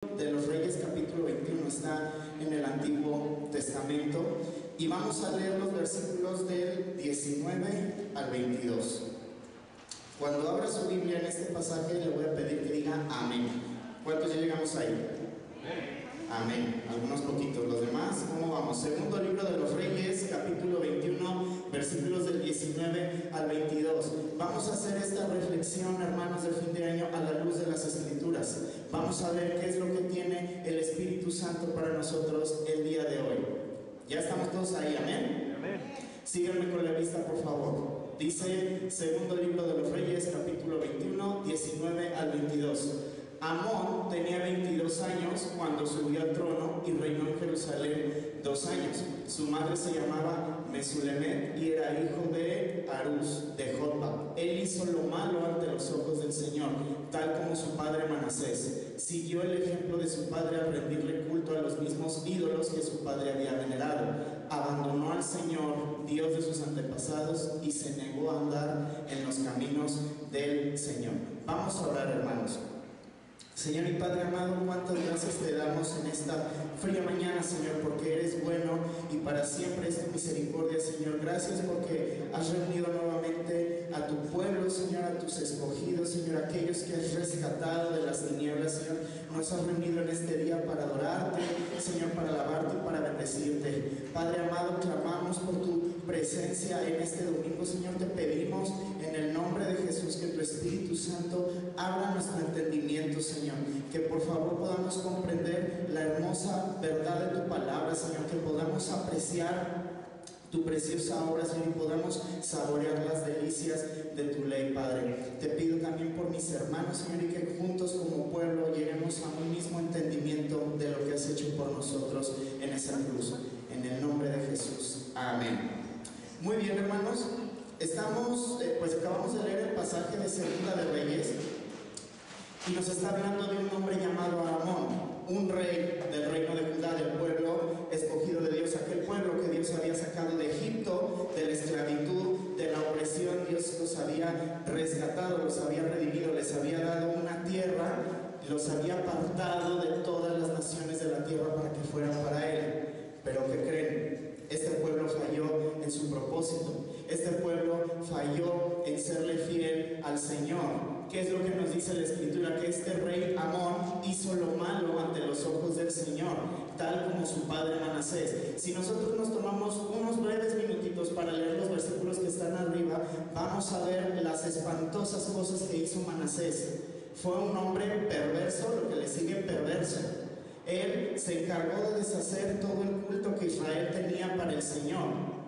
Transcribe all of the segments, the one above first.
de los Reyes capítulo 21 está en el Antiguo Testamento y vamos a leer los versículos del 19 al 22. Cuando abra su Biblia en este pasaje le voy a pedir que diga amén. ¿Cuántos ya llegamos ahí? Amén. Algunos poquitos. Los demás, ¿cómo vamos? Segundo libro de los Reyes, capítulo 21, versículos del 19 al 22. Vamos a hacer esta reflexión, hermanos, de fin de año a la luz de las Escrituras. Vamos a ver qué es lo que tiene el Espíritu Santo para nosotros el día de hoy. ¿Ya estamos todos ahí? Amén. Amén. Síganme con la vista, por favor. Dice, segundo libro de los Reyes, capítulo 21, 19 al 22. Amón tenía 22 años cuando subió al trono y reinó en Jerusalén 2 años. Su madre se llamaba Mesulemet y era hijo de Harús de Jotba. Él hizo lo malo ante los ojos del Señor, tal como su padre Manasés. Siguió el ejemplo de su padre al rendirle culto a los mismos ídolos que su padre había venerado. Abandonó al Señor, Dios de sus antepasados, y se negó a andar en los caminos del Señor. Vamos a orar, hermanos. Señor y Padre amado, cuántas gracias te damos en esta fría mañana, Señor, porque eres bueno y para siempre es tu misericordia, Señor. Gracias porque has reunido nuevamente a tu pueblo, Señor, a tus escogidos, Señor, aquellos que has rescatado de las tinieblas, Señor. Nos has reunido en este día para adorarte, Señor, para alabarte y para bendecirte. Padre amado, clamamos por tu presencia en este domingo, Señor. Te pedimos en el nombre de Jesús que tu Espíritu Santo abra nuestro entendimiento, Señor. Que por favor podamos comprender la hermosa verdad de tu palabra, Señor, que podamos apreciar tu preciosa obra, Señor, y podamos saborear las delicias de tu ley, Padre. Te pido también por mis hermanos, Señor, y que juntos como pueblo lleguemos a un mismo entendimiento de lo que has hecho por nosotros en esa cruz. En el nombre de Jesús. Amén. Muy bien, hermanos. Acabamos de leer el pasaje de Segunda de Reyes. Y nos está hablando de un hombre llamado Amón, un rey del reino de Judá, del pueblo escogido de Dios, aquel pueblo que Dios había sacado de Egipto, de la esclavitud, de la opresión. Dios los había rescatado, los había redimido, les había dado una tierra, los había apartado de todas las naciones de la tierra para que fueran para Él. Pero ¿qué creen? Este pueblo falló en su propósito. Este pueblo falló en serle fiel al Señor. ¿Qué es lo que nos dice la Escritura? Que este rey Amón hizo lo malo ante los ojos del Señor, tal como su padre Manasés. Si nosotros nos tomamos unos breves minutitos para leer los versículos que están arriba, vamos a ver las espantosas cosas que hizo Manasés. Fue un hombre perverso, lo que le sigue perverso. Él se encargó de deshacer todo el culto que Israel tenía para el Señor.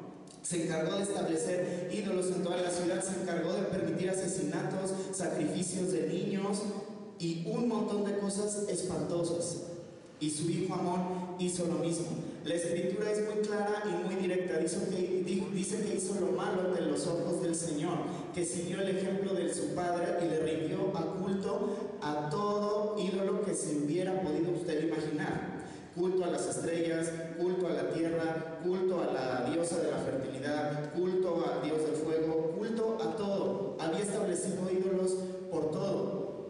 Se encargó de establecer ídolos en toda la ciudad, se encargó de permitir asesinatos, sacrificios de niños y un montón de cosas espantosas. Y su hijo Amón hizo lo mismo. La Escritura es muy clara y muy directa. Dice que hizo lo malo ante los ojos del Señor, que siguió el ejemplo de su padre y le rindió a culto a todo ídolo que se hubiera podido usted imaginar. Culto a las estrellas, culto a la tierra, culto a la diosa de la fertilidad, culto al dios del fuego, culto a todo. Había establecido ídolos por todo.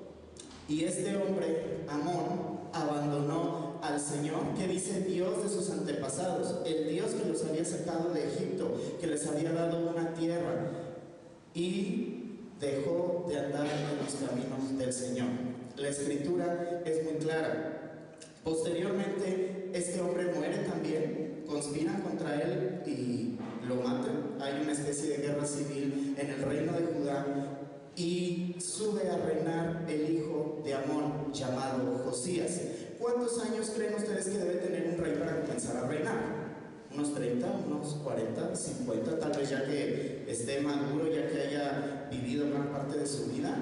Y este hombre, Amón, abandonó al Señor, que dice Dios de sus antepasados, el Dios que los había sacado de Egipto, que les había dado una tierra, y dejó de andar en los caminos del Señor. La Escritura es muy clara. Posteriormente, este hombre muere también, conspiran contra él y lo matan. Hay una especie de guerra civil en el reino de Judá y sube a reinar el hijo de Amón llamado Josías. ¿Cuántos años creen ustedes que debe tener un rey para comenzar a reinar? Unos 30, unos 40, 50, tal vez ya que esté maduro, ya que haya vivido gran parte de su vida.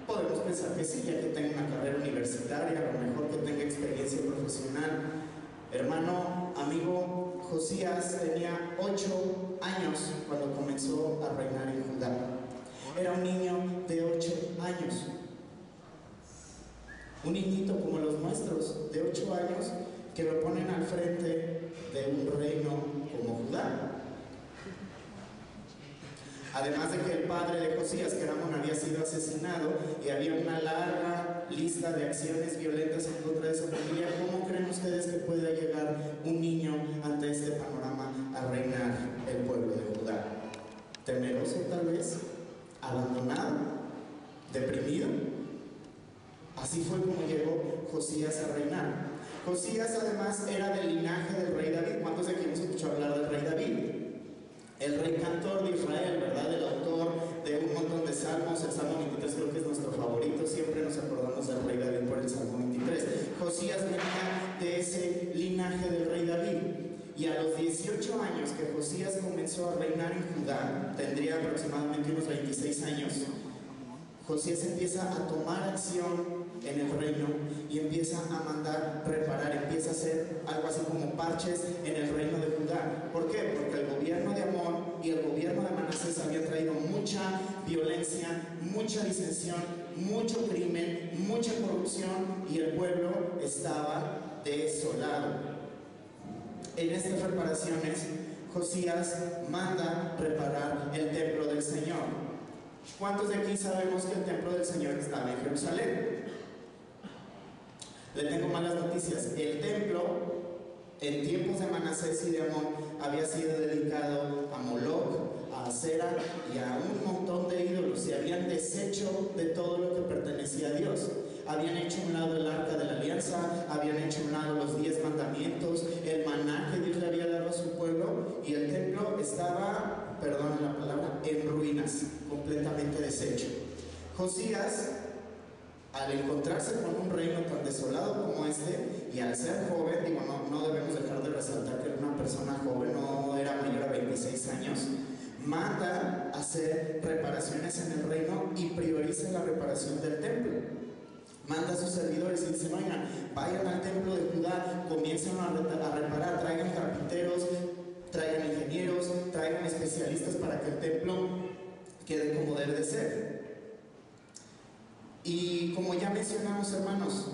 Podemos pensar que sí, ya que tenga una carrera universitaria, a lo mejor que tenga experiencia profesional. Hermano, amigo, Josías tenía 8 años cuando comenzó a reinar en Judá. Era un niño de 8 años. Un niñito como los nuestros, de 8 años, que lo ponen al frente de un reino como Judá. Además de que el padre de Josías, que era Amón, había sido asesinado y había una larga lista de acciones violentas en contra de esa familia, ¿cómo creen ustedes que pueda llegar un niño ante este panorama a reinar el pueblo de Judá? ¿Temeroso tal vez? ¿Abandonado? ¿Deprimido? Así fue como llegó Josías a reinar. Josías además era del linaje del rey David. ¿Cuántos de aquí hemos escuchado hablar del rey David? El rey cantor de Israel, ¿verdad? El autor de un montón de salmos. El Salmo 23 creo que es nuestro favorito. Siempre nos acordamos del rey David por el Salmo 23. Josías venía de ese linaje del rey David. Y a los 18 años que Josías comenzó a reinar en Judá, tendría aproximadamente unos 26 años, Josías empieza a tomar acción en el reino y empieza a mandar reparar, empieza a hacer algo así como parches en el reino de Judá. ¿Por qué? Porque el gobierno de Amón y el gobierno de Manasés había traído mucha violencia, mucha disensión, mucho crimen, mucha corrupción y el pueblo estaba desolado. En estas reparaciones, Josías manda reparar el templo del Señor. ¿Cuántos de aquí sabemos que el templo del Señor estaba en Jerusalén? Le tengo malas noticias. El templo, en tiempos de Manasés y de Amón, había sido dedicado a Moloc, a Acera y a un montón de ídolos. Se habían deshecho de todo lo que pertenecía a Dios. Habían hecho a un lado el arca de la alianza, habían hecho a un lado los 10 mandamientos, el maná que Dios le había dado a su pueblo, y el templo estaba, perdón la palabra, en ruinas, completamente deshecho. Josías, al encontrarse con un reino tan desolado como este, y al ser joven, digo, no debemos dejar de resaltar que era una persona joven, no era mayor a 26 años, manda a hacer reparaciones en el reino y prioriza la reparación del templo. Manda a sus servidores y dice: oigan, vayan al templo de Judá, comiencen a reparar, traigan carpinteros, traigan ingenieros, traigan especialistas para que el templo quede como debe de ser. Y como ya mencionamos, hermanos,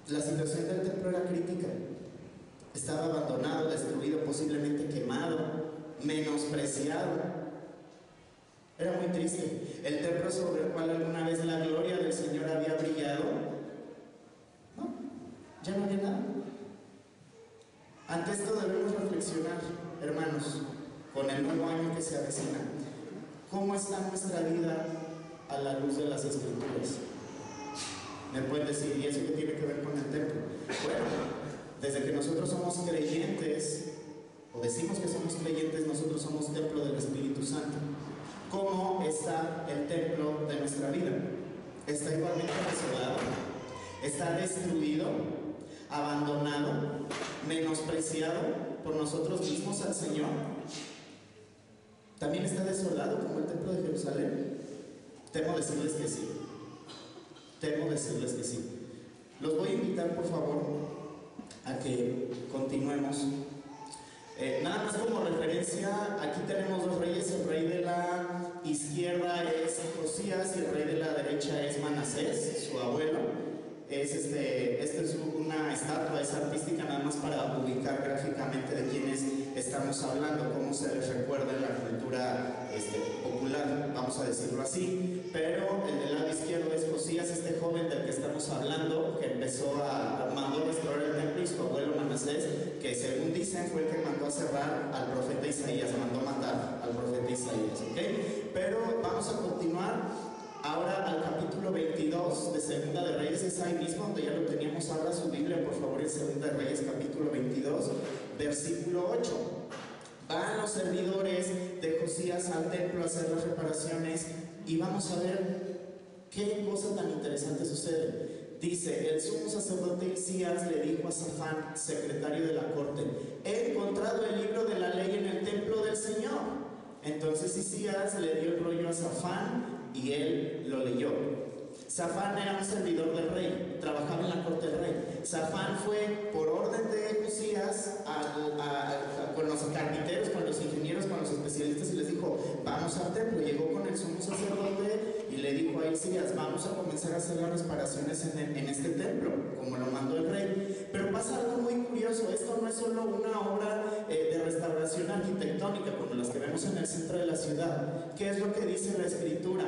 la situación del templo era crítica. Estaba abandonado, destruido, posiblemente quemado, menospreciado. Era muy triste. El templo sobre el cual alguna vez la gloria del Señor había brillado, no, ya no había nada. Ante esto debemos reflexionar, hermanos, con el nuevo año que se avecina. ¿Cómo está nuestra vida a la luz de las Escrituras? Me pueden decir: ¿y eso qué tiene que ver con el templo? Bueno, desde que nosotros somos creyentes, o decimos que somos creyentes, nosotros somos templo del Espíritu Santo. ¿Cómo está el templo de nuestra vida? ¿Está igualmente desolado? ¿Está destruido? ¿Abandonado? ¿Menospreciado por nosotros mismos al Señor? ¿También está desolado como el templo de Jerusalén? Temo decirles que sí. Temo decirles que sí. Los voy a invitar, por favor, a que continuemos. Nada más como referencia, aquí tenemos dos reyes. El rey de la izquierda es Josías y el rey de la derecha es Manasés, su abuelo. Esta es una estatua, es artística, nada más para ubicar gráficamente de quiénes estamos hablando, cómo se les recuerda en la cultura popular, vamos a decirlo así. Pero el del lado izquierdo es Josías, este joven del que estamos hablando, que mandó a restaurar el templo, y su abuelo Manasés, que según dicen fue el que mandó a cerrar al profeta Isaías, mandó matar al profeta Isaías, ¿ok? Pero vamos a continuar ahora al capítulo 22 de Segunda de Reyes. Es ahí mismo donde ya lo teníamos. Abra su Biblia, por favor, en Segunda de Reyes, capítulo 22, versículo 8. Van los servidores de Josías al templo a hacer las reparaciones y vamos a ver qué cosa tan interesante sucede. Dice: el sumo sacerdote Hilcías le dijo a Safán, secretario de la corte: he encontrado el libro de la ley en el templo del Señor. Entonces Hilcías le dio el rollo a Safán y él lo leyó. Safán era un servidor del rey, trabajaba en la corte del rey. Safán fue por orden de Josías con los carpinteros, con los ingenieros, con los especialistas y les dijo: vamos al templo. Llegó con el sumo sacerdote y le dijo a Hilcías: vamos a comenzar a hacer las reparaciones en este templo, como lo mandó el rey. Pero pasa algo muy curioso. Esto no es solo una obra de restauración arquitectónica como las que vemos en el centro de la ciudad. ¿Qué es lo que dice la Escritura?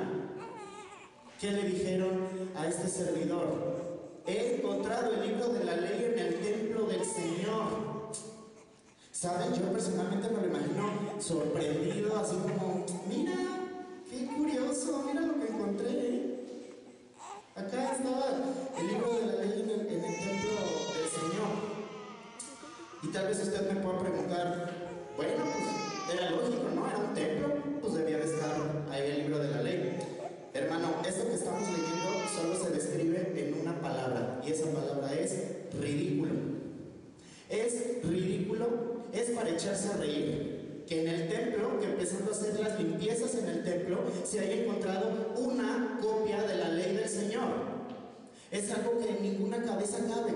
¿Qué le dijeron a este servidor? He encontrado el libro de la ley en el templo del Señor. ¿Saben? Yo personalmente me lo imagino sorprendido, así como, mira, qué curioso, mira lo que encontré. Acá estaba el libro de la ley en el templo del Señor. Y tal vez usted me pueda preguntar, bueno, pues era lógico, ¿no? Era un templo, pues debía de estar ahí el libro de la ley. Hermano, esto que estamos leyendo solo se describe en una palabra, y esa palabra es ridículo. Es ridículo, es para echarse a reír, que en el templo, que empezando a hacer las limpiezas en el templo, se haya encontrado una copia de la ley del Señor. Es algo que en ninguna cabeza cabe.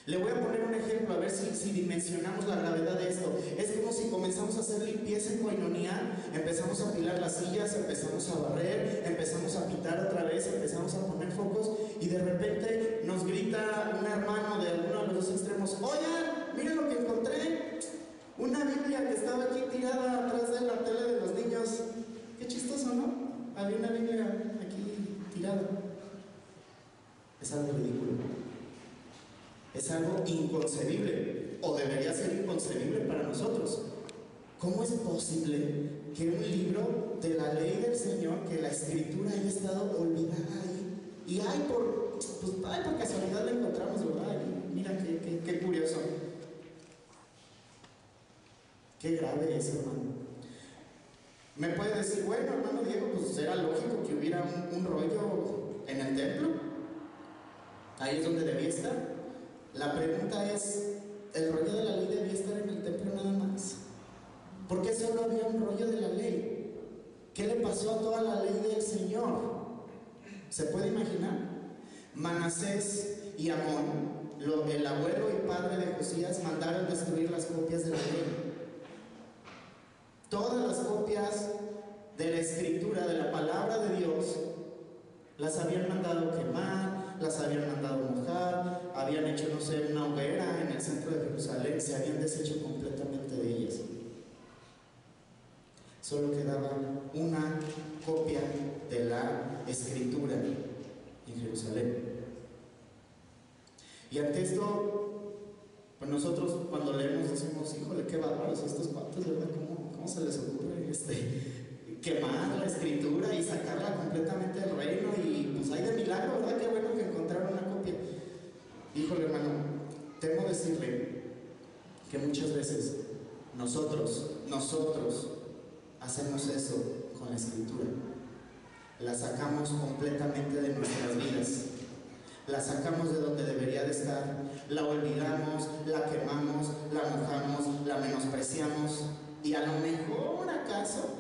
Le voy a poner un ejemplo, a ver si dimensionamos la gravedad de esto. Es como si comenzamos a hacer limpieza en Koinonia, empezamos a apilar las sillas, empezamos a barrer, empezamos a pitar otra vez, empezamos a poner focos, y de repente nos grita un hermano de alguno de los dos extremos: oigan, miren lo que encontré, una Biblia que estaba aquí tirada atrás de la tele de los niños. Qué chistoso, ¿no? Había una Biblia aquí tirada. Es algo ridículo. Es algo inconcebible, o debería ser inconcebible para nosotros. ¿Cómo es posible que un libro de la ley del Señor, que la escritura haya estado olvidada ahí? Y por casualidad la encontramos, ¿verdad? Y mira qué curioso. Qué grave es, hermano. Me puede decir, bueno, hermano Diego, pues era lógico que hubiera un rollo en el templo. Ahí es donde debía estar. La pregunta es, ¿el rollo de la ley debía estar en el templo nada más? ¿Por qué solo había un rollo de la ley? ¿Qué le pasó a toda la ley del Señor? ¿Se puede imaginar? Manasés y Amón, el abuelo y padre de Josías, mandaron destruir las copias de la ley. Todas las copias de la escritura, de la palabra de Dios, las habían mandado quemar, las habían mandado mojar, habían hecho, no sé, una hoguera en el centro de Jerusalén, se habían deshecho completamente de ellas. Solo quedaba una copia de la escritura en Jerusalén. Y ante esto, pues nosotros cuando leemos decimos, híjole, qué bárbaros estos cuantos, ¿verdad? ¿Cómo se les ocurre quemar la escritura y sacarla completamente del reino? Y pues hay de milagro, ¿verdad? Qué bueno que encontraron una copia. Híjole, hermano, temo decirle que muchas veces nosotros hacemos eso con la escritura. La sacamos completamente de nuestras vidas, la sacamos de donde debería de estar, la olvidamos, la quemamos, la mojamos, la menospreciamos, y a lo mejor acaso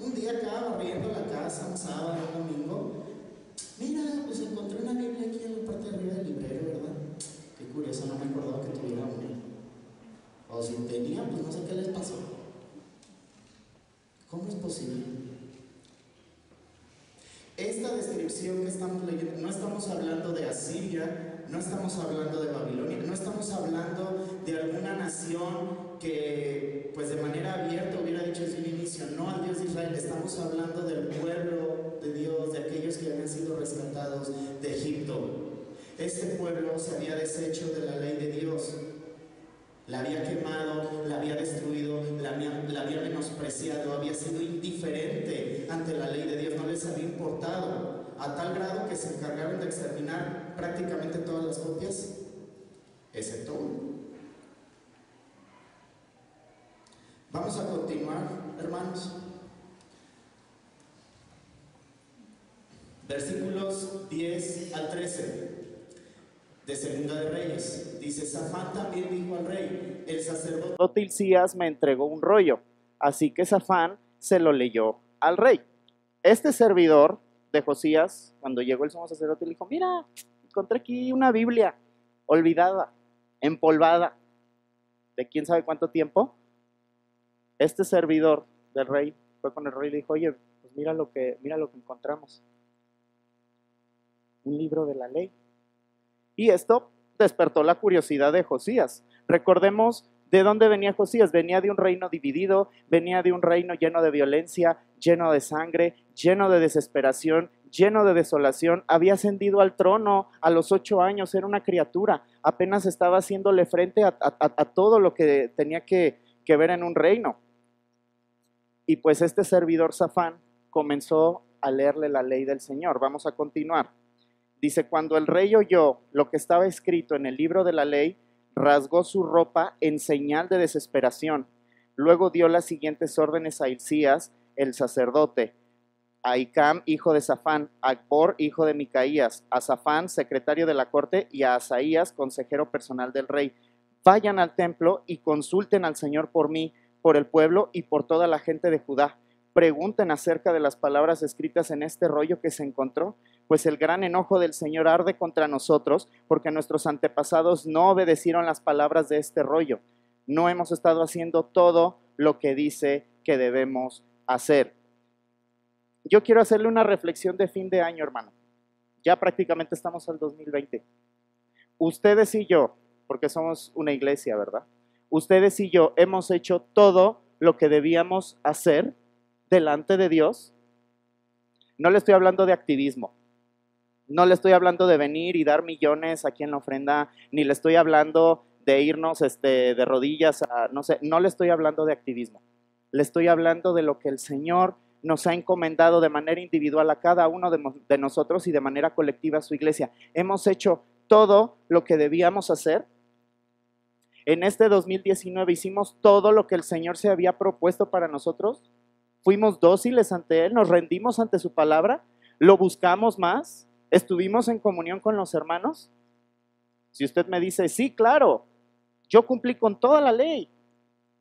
un día acá barriendo la casa, un sábado, un domingo, mira, pues encontré una Biblia aquí en la parte de arriba del librero, ¿verdad? Qué curioso, no me acordaba que tuviera una. O si tenía, pues no sé qué les pasó. ¿Cómo es posible? Esta descripción que estamos leyendo, no estamos hablando de Asiria, no estamos hablando de Babilonia, no estamos hablando de alguna nación que pues de manera abierta hubiera dicho desde un inicio no al Dios de Israel. Estamos hablando del pueblo de Dios, de aquellos que habían sido rescatados de Egipto. Este pueblo se había deshecho de la ley de Dios, la había quemado, la había destruido, la había menospreciado, había sido indiferente ante la ley de Dios, no les había importado, a tal grado que se encargaron de exterminar prácticamente todas las copias, excepto una. Vamos a continuar, hermanos. Versículos 10 al 13 de Segunda de Reyes. Dice, Safán también dijo al rey, el sacerdote Hilcías me entregó un rollo, así que Safán se lo leyó al rey. Este servidor de Josías, cuando llegó el sumo sacerdote, le dijo, mira, encontré aquí una Biblia olvidada, empolvada, de quién sabe cuánto tiempo. Este servidor del rey fue con el rey y le dijo, oye, pues mira lo que encontramos. Un libro de la ley. Y esto despertó la curiosidad de Josías. Recordemos de dónde venía Josías. Venía de un reino dividido, venía de un reino lleno de violencia, lleno de sangre, lleno de desesperación, lleno de desolación, había ascendido al trono a los 8 años, era una criatura, apenas estaba haciéndole frente a todo lo que tenía que ver en un reino. Y pues este servidor Safán comenzó a leerle la ley del Señor. Vamos a continuar. Dice, cuando el rey oyó lo que estaba escrito en el libro de la ley, rasgó su ropa en señal de desesperación. Luego dio las siguientes órdenes a Hilcías, el sacerdote, a Ahicam, hijo de Safán, a Acbor, hijo de Micaías, a Safán, secretario de la corte, y a Asaías, consejero personal del rey. Vayan al templo y consulten al Señor por mí, por el pueblo y por toda la gente de Judá. Pregunten acerca de las palabras escritas en este rollo que se encontró, pues el gran enojo del Señor arde contra nosotros, porque nuestros antepasados no obedecieron las palabras de este rollo. No hemos estado haciendo todo lo que dice que debemos hacer. Yo quiero hacerle una reflexión de fin de año, hermano. Ya prácticamente estamos al 2020. Ustedes y yo, porque somos una iglesia, ¿verdad? Ustedes y yo hemos hecho todo lo que debíamos hacer delante de Dios. No le estoy hablando de activismo. No le estoy hablando de venir y dar millones aquí en la ofrenda, ni le estoy hablando de irnos de rodillas a, no sé, no le estoy hablando de activismo. Le estoy hablando de lo que el Señor nos ha encomendado de manera individual a cada uno de nosotros y de manera colectiva a su iglesia. Hemos hecho todo lo que debíamos hacer. En este 2019 hicimos todo lo que el Señor se había propuesto para nosotros. Fuimos dóciles ante Él, nos rendimos ante su palabra, lo buscamos más, estuvimos en comunión con los hermanos. Si usted me dice, sí, claro, yo cumplí con toda la ley,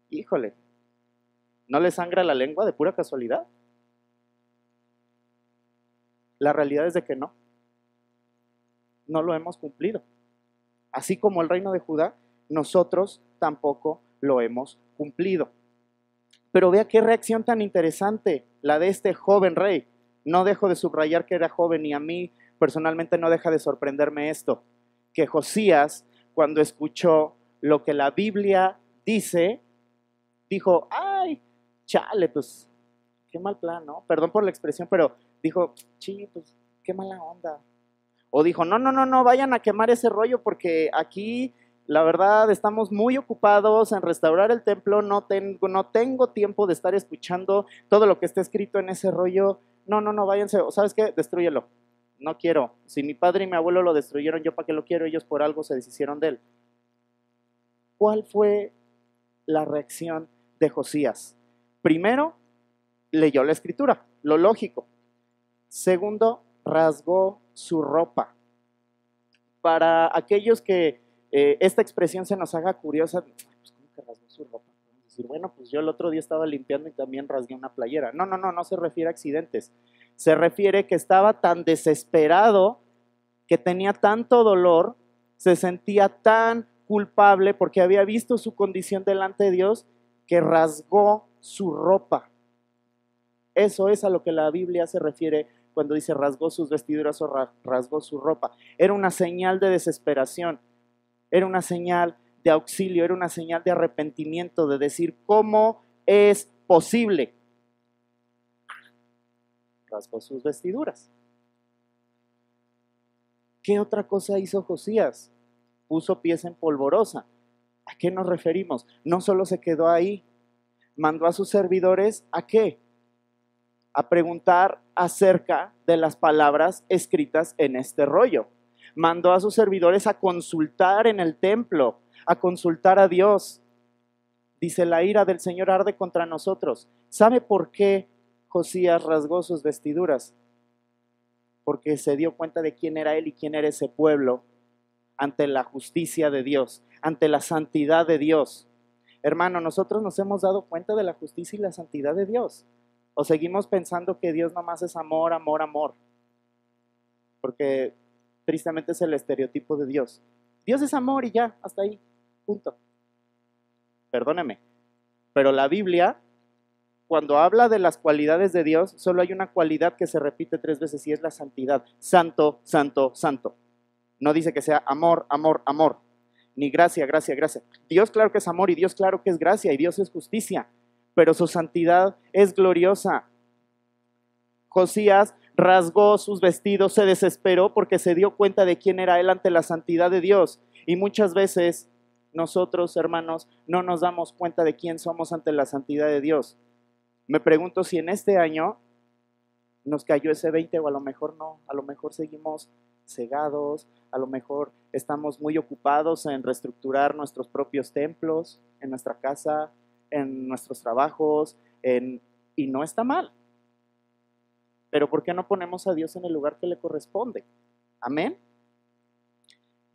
híjole, ¿no le sangra la lengua de pura casualidad? La realidad es de que no lo hemos cumplido. Así como el reino de Judá, nosotros tampoco lo hemos cumplido. Pero vea qué reacción tan interesante la de este joven rey. No dejo de subrayar que era joven y a mí personalmente no deja de sorprenderme esto, que Josías, cuando escuchó lo que la Biblia dice, dijo, ay, chale, pues, qué mal plan, ¿no? Perdón por la expresión, pero dijo, sí, pues, qué mala onda. O dijo, no, vayan a quemar ese rollo porque aquí, la verdad, estamos muy ocupados en restaurar el templo, no tengo tiempo de estar escuchando todo lo que está escrito en ese rollo. No, váyanse, ¿sabes qué? Destrúyelo. No quiero. Si mi padre y mi abuelo lo destruyeron, ¿yo para qué lo quiero? Ellos por algo se deshicieron de él. ¿Cuál fue la reacción de Josías? Primero, leyó la escritura, lo lógico. Segundo, rasgó su ropa. Para aquellos que esta expresión se nos haga curiosa, pues ¿cómo que rasgó su ropa? Podemos decir, bueno, pues yo el otro día estaba limpiando y también rasgué una playera. No se refiere a accidentes. Se refiere que estaba tan desesperado, que tenía tanto dolor, se sentía tan culpable porque había visto su condición delante de Dios, que rasgó su ropa. Eso es a lo que la Biblia se refiere cuando dice rasgó sus vestiduras o rasgó su ropa. Era una señal de desesperación, era una señal de auxilio, era una señal de arrepentimiento, de decir, ¿cómo es posible? Rasgó sus vestiduras. ¿Qué otra cosa hizo Josías? Puso pies en polvorosa. ¿A qué nos referimos? No solo se quedó ahí, mandó a sus servidores ¿a qué? A preguntar acerca de las palabras escritas en este rollo. Mandó a sus servidores a consultar en el templo, a consultar a Dios. Dice, la ira del Señor arde contra nosotros. ¿Sabe por qué Josías rasgó sus vestiduras? Porque se dio cuenta de quién era él y quién era ese pueblo ante la justicia de Dios, ante la santidad de Dios. Hermano, nosotros nos hemos dado cuenta de la justicia y la santidad de Dios. ¿O seguimos pensando que Dios nomás es amor, amor, amor? Porque tristemente es el estereotipo de Dios. Dios es amor y ya, hasta ahí, punto. Perdóneme, pero la Biblia, cuando habla de las cualidades de Dios, solo hay una cualidad que se repite 3 veces y es la santidad. Santo, santo, santo. No dice que sea amor, amor, amor, ni gracia, gracia, gracia. Dios claro que es amor y Dios claro que es gracia y Dios es justicia, pero su santidad es gloriosa. Josías rasgó sus vestidos, se desesperó porque se dio cuenta de quién era él ante la santidad de Dios. Y muchas veces nosotros, hermanos, no nos damos cuenta de quién somos ante la santidad de Dios. Me pregunto si en este año nos cayó ese 20 o a lo mejor no, a lo mejor seguimos cegados, a lo mejor estamos muy ocupados en reestructurar nuestros propios templos, en nuestra casa, en nuestros trabajos, y no está mal. Pero ¿por qué no ponemos a Dios en el lugar que le corresponde? Amén.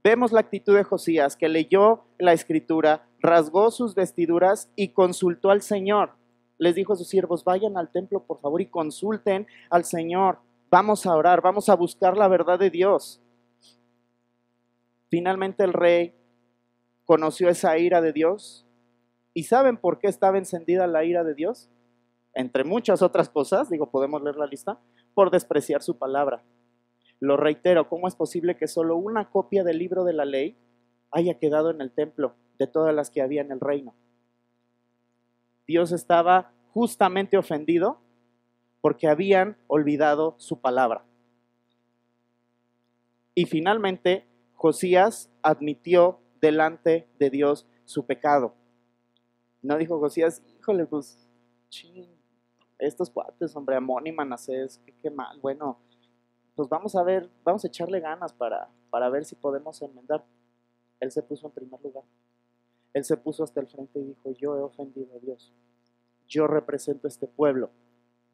Vemos la actitud de Josías, que leyó la escritura, rasgó sus vestiduras y consultó al Señor. Les dijo a sus siervos, vayan al templo por favor y consulten al Señor. Vamos a orar, vamos a buscar la verdad de Dios. Finalmente el rey conoció esa ira de Dios. ¿Y saben por qué estaba encendida la ira de Dios? Entre muchas otras cosas, podemos leer la lista, por despreciar su palabra. Lo reitero, ¿cómo es posible que solo una copia del libro de la ley haya quedado en el templo de todas las que había en el reino? Dios estaba justamente ofendido porque habían olvidado su palabra. Y finalmente, Josías admitió delante de Dios su pecado. No dijo Josías, híjole, pues, estos cuates, hombre, Amón y Manasés, qué mal. Bueno, pues vamos a ver, vamos a echarle ganas para ver si podemos enmendar. Él se puso en primer lugar. Él se puso hasta el frente y dijo, yo he ofendido a Dios. Yo represento a este pueblo.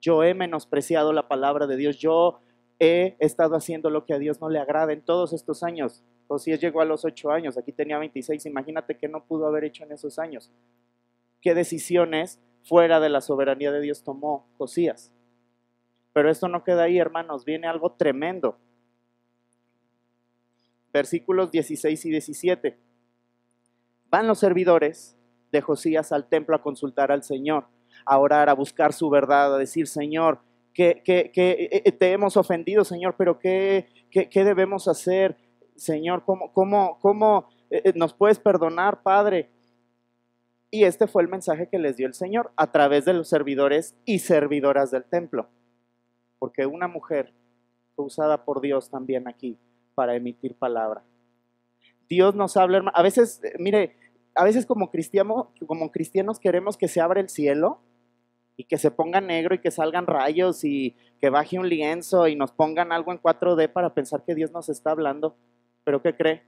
Yo he menospreciado la palabra de Dios. Yo he estado haciendo lo que a Dios no le agrada en todos estos años. Josías llegó a los 8 años, aquí tenía 26. Imagínate qué no pudo haber hecho en esos años. ¿Qué decisiones fuera de la soberanía de Dios tomó Josías? Pero esto no queda ahí, hermanos, viene algo tremendo. Versículos 16 y 17. Van los servidores de Josías al templo a consultar al Señor, a orar, a buscar su verdad, a decir, Señor, que te hemos ofendido, Señor, pero ¿qué debemos hacer, Señor? ¿Cómo nos puedes perdonar, Padre? Y este fue el mensaje que les dio el Señor a través de los servidores y servidoras del templo. Porque una mujer fue usada por Dios también aquí para emitir palabra. Dios nos habla, a veces, a veces como cristianos queremos que se abra el cielo y que se ponga negro y que salgan rayos y que baje un lienzo y nos pongan algo en 4D para pensar que Dios nos está hablando. ¿Pero qué cree?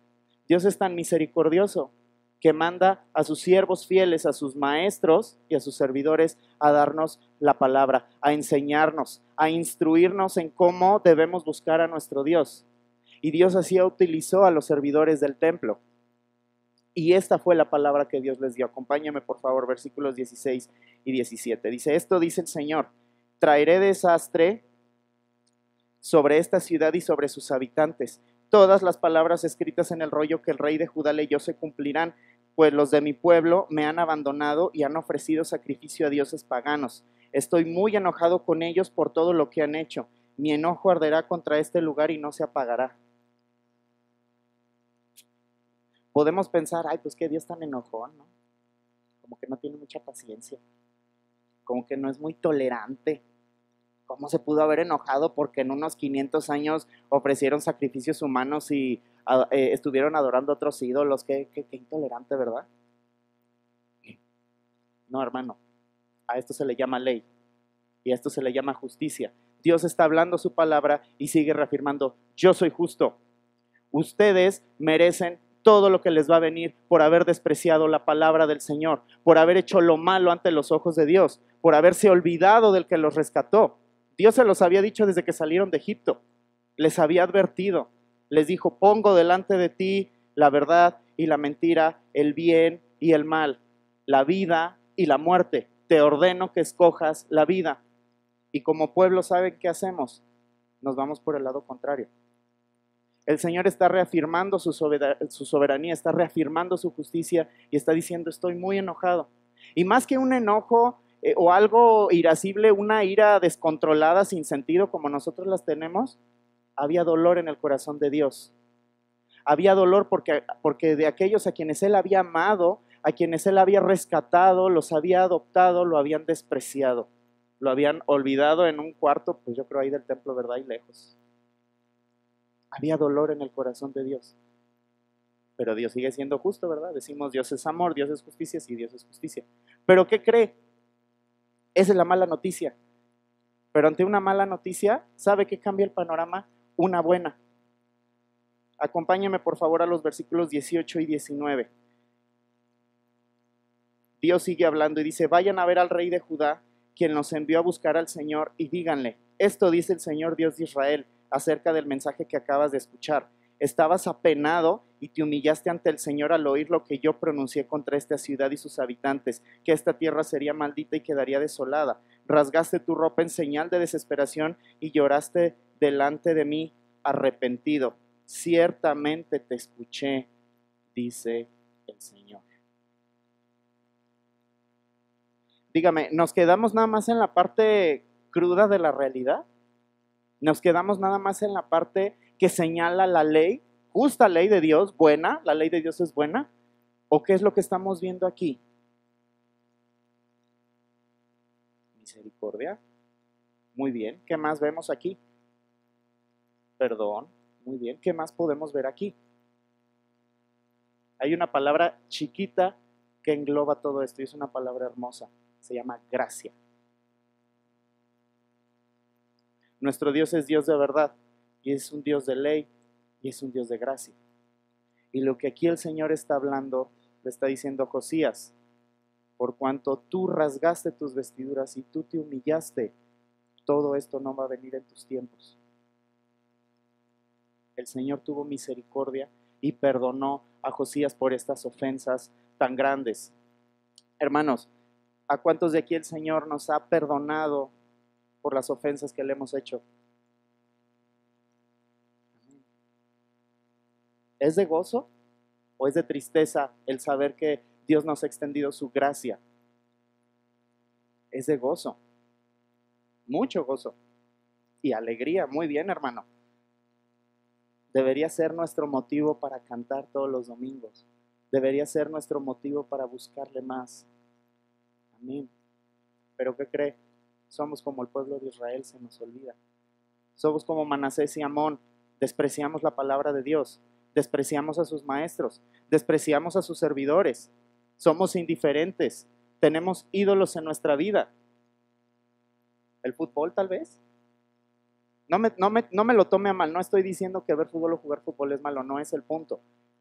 Dios es tan misericordioso que manda a sus siervos fieles, a sus maestros y a sus servidores a darnos la palabra, a enseñarnos, a instruirnos en cómo debemos buscar a nuestro Dios. Y Dios así utilizó a los servidores del templo. Y esta fue la palabra que Dios les dio. Acompáñame por favor, versículos 16 y 17. Dice, esto dice el Señor, traeré desastre sobre esta ciudad y sobre sus habitantes. Todas las palabras escritas en el rollo que el rey de Judá leyó se cumplirán, pues los de mi pueblo me han abandonado y han ofrecido sacrificio a dioses paganos. Estoy muy enojado con ellos por todo lo que han hecho. Mi enojo arderá contra este lugar y no se apagará. Podemos pensar, ay, pues que Dios tan enojón, ¿no? Como que no tiene mucha paciencia, como que no es muy tolerante. ¿Cómo se pudo haber enojado porque en unos 500 años ofrecieron sacrificios humanos y estuvieron adorando a otros ídolos? Qué intolerante, ¿verdad? No, hermano, a esto se le llama ley y a esto se le llama justicia. Dios está hablando su palabra y sigue reafirmando, yo soy justo. Ustedes merecen todo lo que les va a venir por haber despreciado la palabra del Señor, por haber hecho lo malo ante los ojos de Dios, por haberse olvidado del que los rescató. Dios se los había dicho desde que salieron de Egipto, les había advertido, les dijo, pongo delante de ti la verdad y la mentira, el bien y el mal, la vida y la muerte, te ordeno que escojas la vida. Y como pueblo, ¿saben qué hacemos? Nos vamos por el lado contrario. El Señor está reafirmando su soberanía, está reafirmando su justicia y está diciendo, estoy muy enojado. Y más que un enojo o algo irascible, una ira descontrolada sin sentido como nosotros las tenemos, había dolor en el corazón de Dios. Había dolor porque de aquellos a quienes Él había amado, a quienes Él había rescatado, los había adoptado, lo habían despreciado, Lo habían olvidado en un cuarto, pues yo creo ahí del templo, ¿verdad? Y lejos. Había dolor en el corazón de Dios. Pero Dios sigue siendo justo, ¿verdad? Decimos Dios es amor, Dios es justicia, sí, Dios es justicia. ¿Pero qué cree? Esa es la mala noticia. Pero ante una mala noticia, ¿sabe qué cambia el panorama? Una buena. Acompáñeme por favor a los versículos 18 y 19. Dios sigue hablando y dice, vayan a ver al rey de Judá, quien nos envió a buscar al Señor, y díganle, esto dice el Señor Dios de Israel, acerca del mensaje que acabas de escuchar. Estabas apenado y te humillaste ante el Señor al oír lo que yo pronuncié contra esta ciudad y sus habitantes, que esta tierra sería maldita y quedaría desolada. Rasgaste tu ropa en señal de desesperación y lloraste delante de mí arrepentido. Ciertamente te escuché, dice el Señor. Dígame, ¿nos quedamos nada más en la parte cruda de la realidad? ¿Nos quedamos nada más en la parte que señala la ley, justa ley de Dios, buena, la ley de Dios es buena? ¿O qué es lo que estamos viendo aquí? Misericordia. Muy bien. ¿Qué más vemos aquí? Perdón. Muy bien. ¿Qué más podemos ver aquí? Hay una palabra chiquita que engloba todo esto y es una palabra hermosa. Se llama gracia. Nuestro Dios es Dios de verdad y es un Dios de ley y es un Dios de gracia. Y lo que aquí el Señor está hablando, le está diciendo a Josías, por cuanto tú rasgaste tus vestiduras y tú te humillaste, todo esto no va a venir en tus tiempos. El Señor tuvo misericordia y perdonó a Josías por estas ofensas tan grandes. Hermanos, ¿a cuántos de aquí el Señor nos ha perdonado por las ofensas que le hemos hecho? ¿Es de gozo o es de tristeza el saber que Dios nos ha extendido su gracia? Es de gozo, mucho gozo y alegría. Muy bien, hermano. Debería ser nuestro motivo para cantar todos los domingos. Debería ser nuestro motivo para buscarle más. Amén. ¿Pero qué cree? Somos como el pueblo de Israel, se nos olvida. Somos como Manasés y Amón. Despreciamos la palabra de Dios. Despreciamos a sus maestros. Despreciamos a sus servidores. Somos indiferentes. Tenemos ídolos en nuestra vida. ¿El fútbol tal vez? No me lo tome a mal. No estoy diciendo que ver fútbol o jugar fútbol es malo. No es el punto.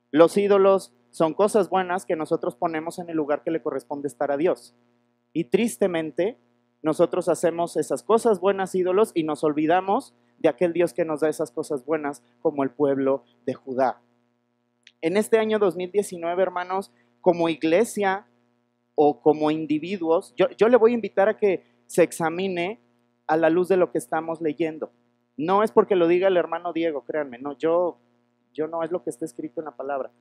Los ídolos son cosas buenas que nosotros ponemos en el lugar que le corresponde estar a Dios. Y tristemente, nosotros hacemos esas cosas buenas ídolos y nos olvidamos de aquel Dios que nos da esas cosas buenas como el pueblo de Judá. En este año 2019, hermanos, como iglesia o como individuos, yo le voy a invitar a que se examine a la luz de lo que estamos leyendo. No es porque lo diga el hermano Diego, créanme, no, yo no es lo que está escrito en la palabra.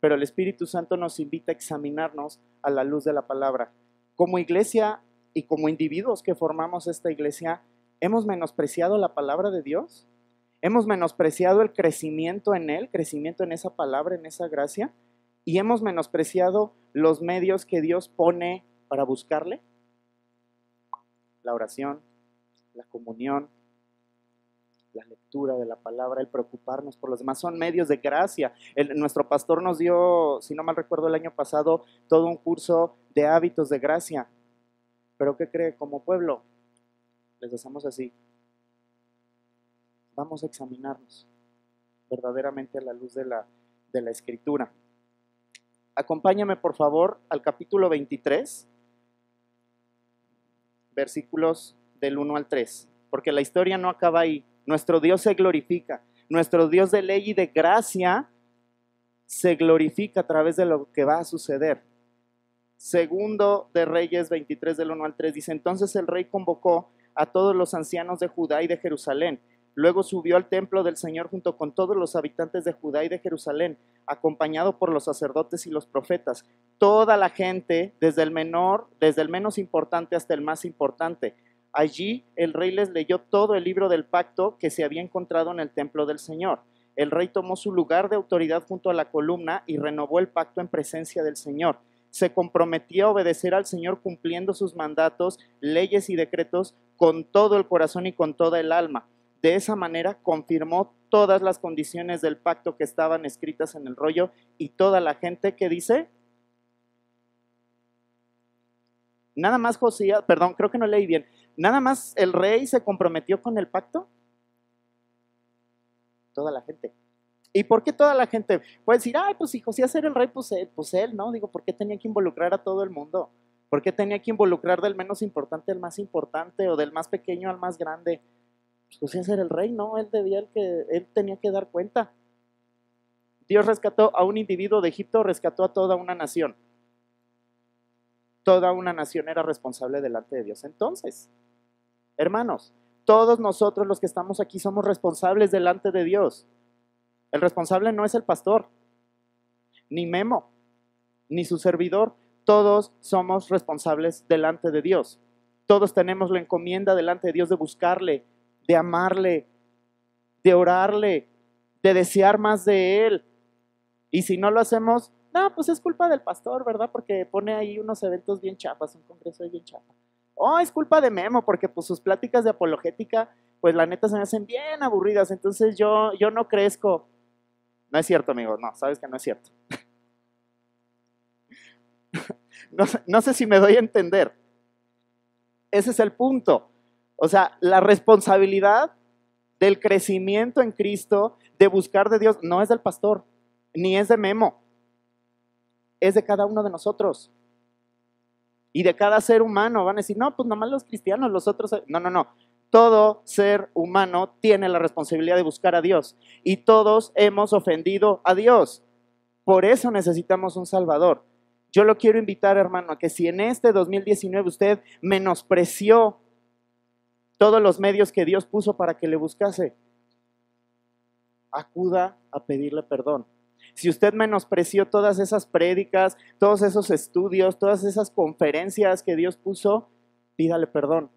Pero el Espíritu Santo nos invita a examinarnos a la luz de la palabra. Como iglesia y como individuos que formamos esta iglesia, ¿hemos menospreciado la palabra de Dios? ¿Hemos menospreciado el crecimiento en Él, crecimiento en esa palabra, en esa gracia? ¿Y hemos menospreciado los medios que Dios pone para buscarle? La oración, la comunión, la lectura de la palabra, el preocuparnos por los demás, son medios de gracia. Nuestro pastor nos dio, si no mal recuerdo, el año pasado, todo un curso de hábitos de gracia. Pero ¿qué cree? Como pueblo, les hacemos así. Vamos a examinarnos verdaderamente a la luz de la Escritura. Acompáñame, por favor, al capítulo 23, versículos del 1 al 3, porque la historia no acaba ahí. Nuestro Dios se glorifica. Nuestro Dios de ley y de gracia se glorifica a través de lo que va a suceder. Segundo de Reyes 23 del 1 al 3 dice, entonces el rey convocó a todos los ancianos de Judá y de Jerusalén. Luego subió al templo del Señor junto con todos los habitantes de Judá y de Jerusalén, acompañado por los sacerdotes y los profetas. Toda la gente, desde el menos importante hasta el más importante. Allí el rey les leyó todo el libro del pacto que se había encontrado en el templo del Señor. El rey tomó su lugar de autoridad junto a la columna y renovó el pacto en presencia del Señor. se comprometió a obedecer al Señor cumpliendo sus mandatos, leyes y decretos con todo el corazón y con toda el alma. De esa manera confirmó todas las condiciones del pacto que estaban escritas en el rollo y toda la gente que dice, nada más Josías, perdón, creo que no leí bien, nada más el rey se comprometió con el pacto. Toda la gente. ¿Y por qué toda la gente? Puede decir, ay, pues si Josías era el rey, pues él, ¿no? Digo, ¿por qué tenía que involucrar a todo el mundo? ¿Por qué tenía que involucrar del menos importante al más importante o del más pequeño al más grande? Pues Josías era el rey, ¿no? Él tenía que dar cuenta. Dios rescató a un individuo de Egipto, rescató a toda una nación. Toda una nación era responsable delante de Dios. Entonces, hermanos, todos nosotros los que estamos aquí somos responsables delante de Dios. El responsable no es el pastor, ni Memo, ni su servidor. Todos somos responsables delante de Dios. Todos tenemos la encomienda delante de Dios de buscarle, de amarle, de orarle, de desear más de Él. Y si no lo hacemos, no, pues es culpa del pastor, ¿verdad? Porque pone ahí unos eventos bien chafas, un congreso bien chafa. Oh, es culpa de Memo, porque pues sus pláticas de apologética, pues la neta se me hacen bien aburridas, entonces yo no crezco. No es cierto, amigo, no, sabes que no es cierto. No sé si me doy a entender. Ese es el punto. O sea, la responsabilidad del crecimiento en Cristo, de buscar de Dios, no es del pastor, ni es de Memo. Es de cada uno de nosotros. Y de cada ser humano. Van a decir, no, pues nomás los cristianos, los otros. No. Todo ser humano tiene la responsabilidad de buscar a Dios. Y todos hemos ofendido a Dios. Por eso necesitamos un Salvador. Yo lo quiero invitar, hermano, a que si en este 2019 usted menospreció todos los medios que Dios puso para que le buscase, acuda a pedirle perdón. Si usted menospreció todas esas prédicas, todos esos estudios, todas esas conferencias que Dios puso, pídale perdón.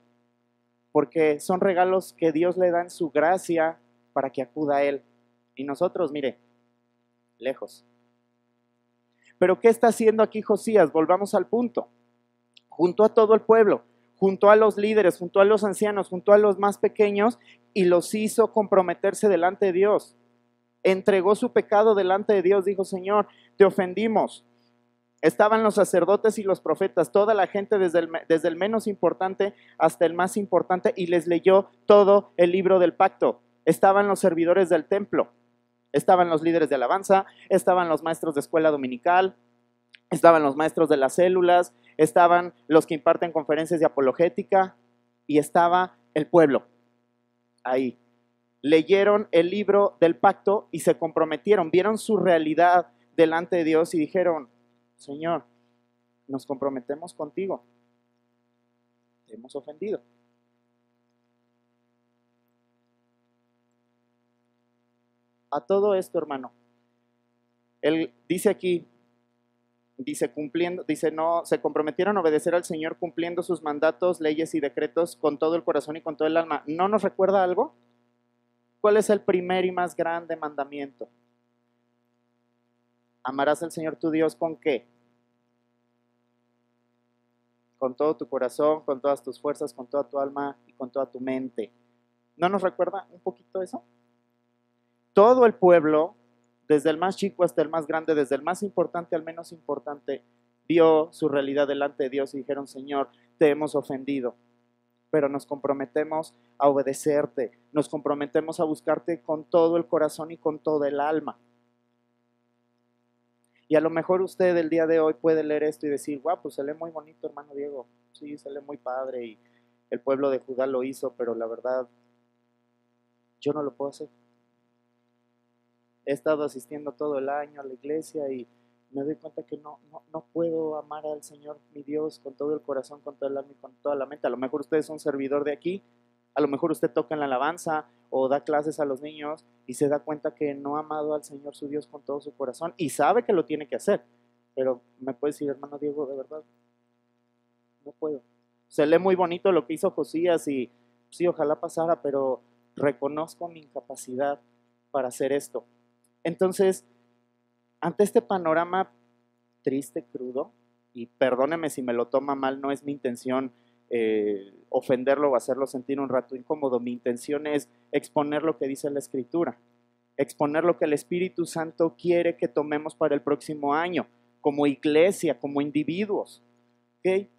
Porque son regalos que Dios le da en su gracia para que acuda a Él. Y nosotros, mire, lejos. Pero ¿qué está haciendo aquí Josías? Volvamos al punto. Junto a todo el pueblo, junto a los líderes, junto a los ancianos, junto a los más pequeños, y los hizo comprometerse delante de Dios. Entregó su pecado delante de Dios, dijo, Señor, te ofendimos. Estaban los sacerdotes y los profetas, toda la gente desde el menos importante hasta el más importante, y les leyó todo el libro del pacto. Estaban los servidores del templo, estaban los líderes de alabanza, estaban los maestros de escuela dominical, estaban los maestros de las células, estaban los que imparten conferencias de apologética, y estaba el pueblo ahí. Leyeron el libro del pacto y se comprometieron, vieron su realidad delante de Dios y dijeron, Señor, nos comprometemos contigo, te hemos ofendido. A todo esto, hermano, él dice aquí, no, se comprometieron a obedecer al Señor cumpliendo sus mandatos, leyes y decretos con todo el corazón y con todo el alma. ¿No nos recuerda algo? ¿Cuál es el primer y más grande mandamiento? Amarás al Señor tu Dios ¿con qué? Con todo tu corazón, con todas tus fuerzas, con toda tu alma y con toda tu mente. ¿No nos recuerda un poquito eso? Todo el pueblo, desde el más chico hasta el más grande, desde el más importante al menos importante, vio su realidad delante de Dios y dijeron, Señor, te hemos ofendido, pero nos comprometemos a obedecerte, nos comprometemos a buscarte con todo el corazón y con toda el alma. Y a lo mejor usted el día de hoy puede leer esto y decir, guau, pues se lee muy bonito, hermano Diego, sí, se lee muy padre y el pueblo de Judá lo hizo, pero la verdad, yo no lo puedo hacer. He estado asistiendo todo el año a la iglesia y me doy cuenta que no puedo amar al Señor, mi Dios, con todo el corazón, con todo el alma y con toda la mente. A lo mejor usted es un servidor de aquí, a lo mejor usted toca en la alabanza o da clases a los niños y se da cuenta que no ha amado al Señor su Dios con todo su corazón y sabe que lo tiene que hacer. Pero me puede decir, hermano Diego, de verdad, no puedo. Se lee muy bonito lo que hizo Josías y sí, ojalá pasara, pero reconozco mi incapacidad para hacer esto. Entonces, ante este panorama triste, crudo y perdóneme si me lo toma mal, no es mi intención ofenderlo o hacerlo sentir un rato incómodo. Mi intención es exponer lo que dice la Escritura, exponer lo que el Espíritu Santo quiere que tomemos para el próximo año, como iglesia, como individuos. ¿Okay?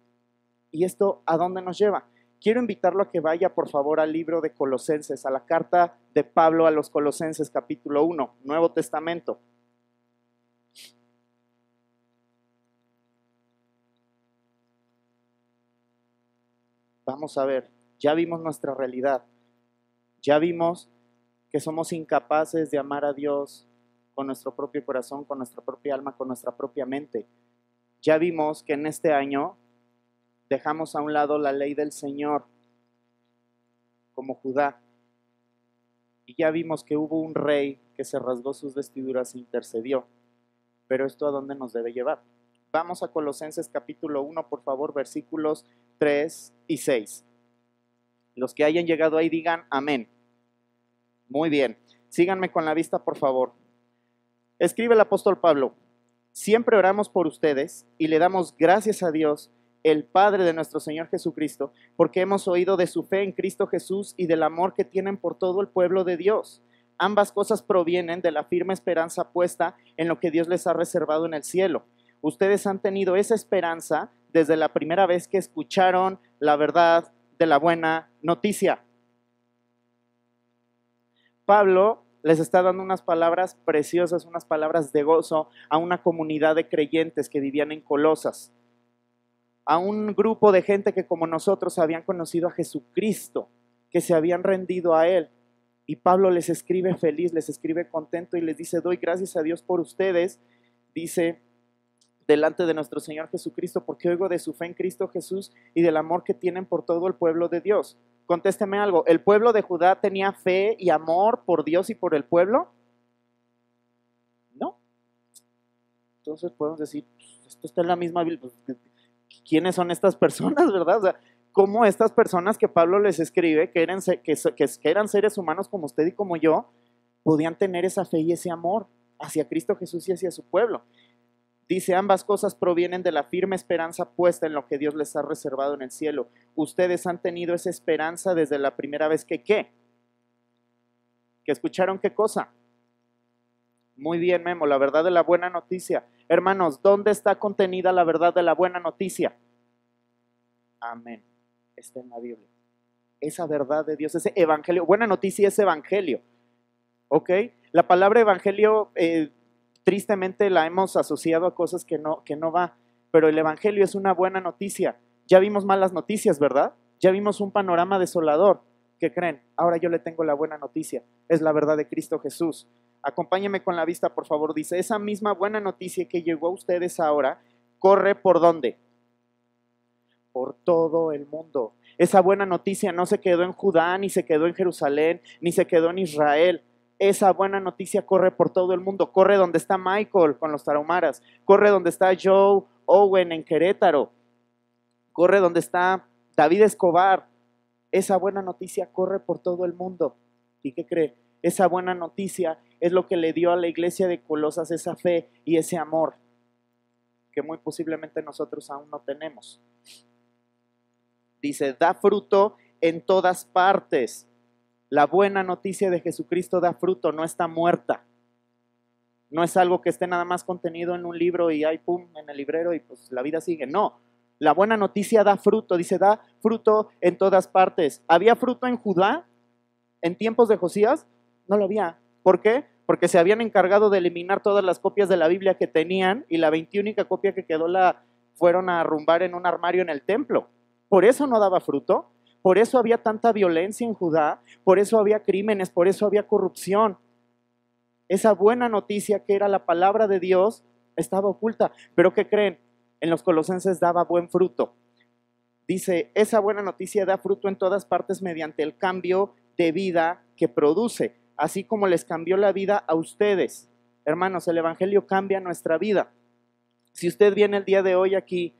¿Y esto a dónde nos lleva? Quiero invitarlo a que vaya, por favor, al libro de Colosenses, a la carta de Pablo a los Colosenses, capítulo 1, Nuevo Testamento. Vamos a ver, ya vimos nuestra realidad, ya vimos que somos incapaces de amar a Dios con nuestro propio corazón, con nuestra propia alma, con nuestra propia mente. Ya vimos que en este año dejamos a un lado la ley del Señor, como Judá. Y ya vimos que hubo un rey que se rasgó sus vestiduras e intercedió. Pero ¿esto a dónde nos debe llevar? Vamos a Colosenses capítulo 1, por favor, versículos 3 y 6. Los que hayan llegado ahí digan amén. Muy bien. Síganme con la vista, por favor. Escribe el apóstol Pablo: siempre oramos por ustedes y le damos gracias a Dios, el Padre de nuestro Señor Jesucristo, porque hemos oído de su fe en Cristo Jesús y del amor que tienen por todo el pueblo de Dios. Ambas cosas provienen de la firme esperanza puesta en lo que Dios les ha reservado en el cielo. Ustedes han tenido esa esperanza desde la primera vez que escucharon la verdad de la buena noticia. Pablo les está dando unas palabras preciosas, unas palabras de gozo a una comunidad de creyentes que vivían en Colosas, a un grupo de gente que como nosotros habían conocido a Jesucristo, que se habían rendido a Él. Y Pablo les escribe feliz, les escribe contento y les dice: doy gracias a Dios por ustedes, dice, delante de nuestro Señor Jesucristo, porque oigo de su fe en Cristo Jesús y del amor que tienen por todo el pueblo de Dios. Contésteme algo, ¿el pueblo de Judá tenía fe y amor por Dios y por el pueblo? No. Entonces podemos decir, esto está en la misma Biblia. ¿Quiénes son estas personas, verdad? O sea, ¿cómo estas personas que Pablo les escribe, que eran seres humanos como usted y como yo, podían tener esa fe y ese amor hacia Cristo Jesús y hacia su pueblo? Dice, ambas cosas provienen de la firme esperanza puesta en lo que Dios les ha reservado en el cielo. Ustedes han tenido esa esperanza desde la primera vez que, ¿qué? ¿Que escucharon qué cosa? Muy bien, Memo, la verdad de la buena noticia. Hermanos, ¿dónde está contenida la verdad de la buena noticia? Amén. Está en la Biblia. Esa verdad de Dios, ese evangelio, buena noticia es evangelio. ¿Ok? La palabra evangelio, tristemente la hemos asociado a cosas que no va, pero el evangelio es una buena noticia. Ya vimos malas noticias, ¿verdad? Ya vimos un panorama desolador. ¿Qué creen? Ahora yo le tengo la buena noticia. Es la verdad de Cristo Jesús. Acompáñeme con la vista, por favor. Dice, esa misma buena noticia que llegó a ustedes ahora, corre ¿por dónde? Por todo el mundo. Esa buena noticia no se quedó en Judá, ni se quedó en Jerusalén, ni se quedó en Israel. Esa buena noticia corre por todo el mundo. Corre donde está Michael con los tarahumaras. Corre donde está Joe Owen en Querétaro. Corre donde está David Escobar. Esa buena noticia corre por todo el mundo. ¿Y qué cree? Esa buena noticia es lo que le dio a la iglesia de Colosas esa fe y ese amor que muy posiblemente nosotros aún no tenemos. Dice, da fruto en todas partes. La buena noticia de Jesucristo da fruto, no está muerta. No es algo que esté nada más contenido en un libro y ahí pum, en el librero y pues la vida sigue. No, la buena noticia da fruto, dice, da fruto en todas partes. ¿Había fruto en Judá en tiempos de Josías? No lo había. ¿Por qué? Porque se habían encargado de eliminar todas las copias de la Biblia que tenían y la 21ª copia que quedó la fueron a arrumbar en un armario en el templo. Por eso no daba fruto, por eso había tanta violencia en Judá, por eso había crímenes, por eso había corrupción. Esa buena noticia que era la palabra de Dios estaba oculta. ¿Pero qué creen? En los Colosenses daba buen fruto. Dice, esa buena noticia da fruto en todas partes mediante el cambio de vida que produce, así como les cambió la vida a ustedes. Hermanos, el evangelio cambia nuestra vida. Si usted viene el día de hoy aquí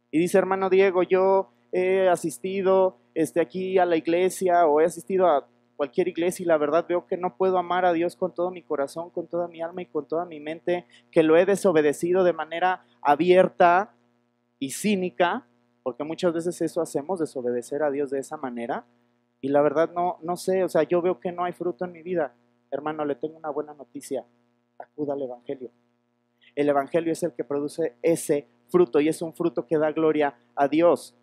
y dice, hermano Diego, yo he asistido aquí a la iglesia o he asistido a cualquier iglesia y la verdad veo que no puedo amar a Dios con todo mi corazón, con toda mi alma y con toda mi mente, que lo he desobedecido de manera abierta, y cínica, porque muchas veces eso hacemos, desobedecer a Dios de esa manera, y la verdad no sé, o sea, yo veo que no hay fruto en mi vida. Hermano, le tengo una buena noticia, acuda al Evangelio. El Evangelio es el que produce ese fruto, y es un fruto que da gloria a Dios.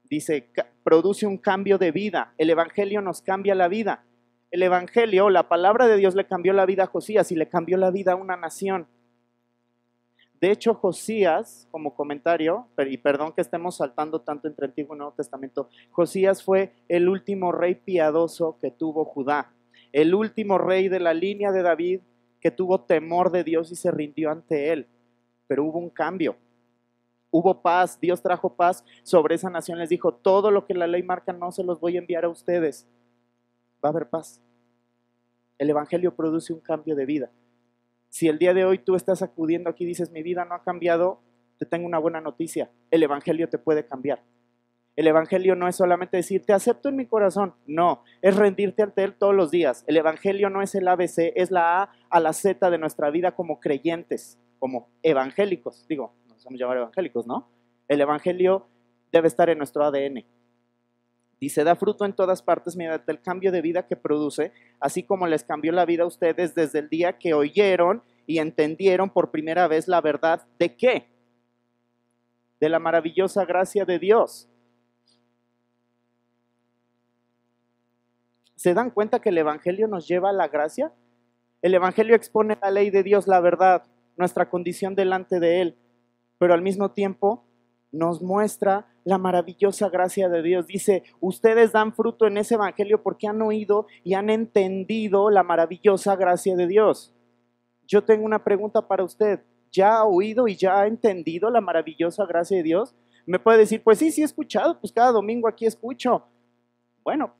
Dice, produce un cambio de vida. El Evangelio nos cambia la vida. El Evangelio, la palabra de Dios le cambió la vida a Josías y le cambió la vida a una nación. De hecho, Josías, como comentario, y perdón que estemos saltando tanto entre Antiguo y Nuevo Testamento, Josías fue el último rey piadoso que tuvo Judá, el último rey de la línea de David que tuvo temor de Dios y se rindió ante él. Pero hubo un cambio, hubo paz, Dios trajo paz sobre esa nación, les dijo, todo lo que la ley marca no se los voy a enviar a ustedes, va a haber paz. El Evangelio produce un cambio de vida. Si el día de hoy tú estás acudiendo aquí y dices, mi vida no ha cambiado, te tengo una buena noticia. El Evangelio te puede cambiar. El Evangelio no es solamente decir, te acepto en mi corazón. No, es rendirte ante Él todos los días. El Evangelio no es el ABC, es la A a la Z de nuestra vida como creyentes, como evangélicos. Digo, nos vamos a llamar evangélicos, ¿no? El Evangelio debe estar en nuestro ADN. Dice, da fruto en todas partes mediante el cambio de vida que produce, así como les cambió la vida a ustedes desde el día que oyeron y entendieron por primera vez la verdad de ¿qué? De la maravillosa gracia de Dios. ¿Se dan cuenta que el Evangelio nos lleva a la gracia? El Evangelio expone la ley de Dios, la verdad, nuestra condición delante de Él, pero al mismo tiempo nos muestra la maravillosa gracia de Dios. Dice, ustedes dan fruto en ese Evangelio porque han oído y han entendido la maravillosa gracia de Dios. Yo tengo una pregunta para usted. ¿Ya ha oído y ya ha entendido la maravillosa gracia de Dios? Me puede decir, pues sí he escuchado, pues cada domingo aquí escucho. Bueno,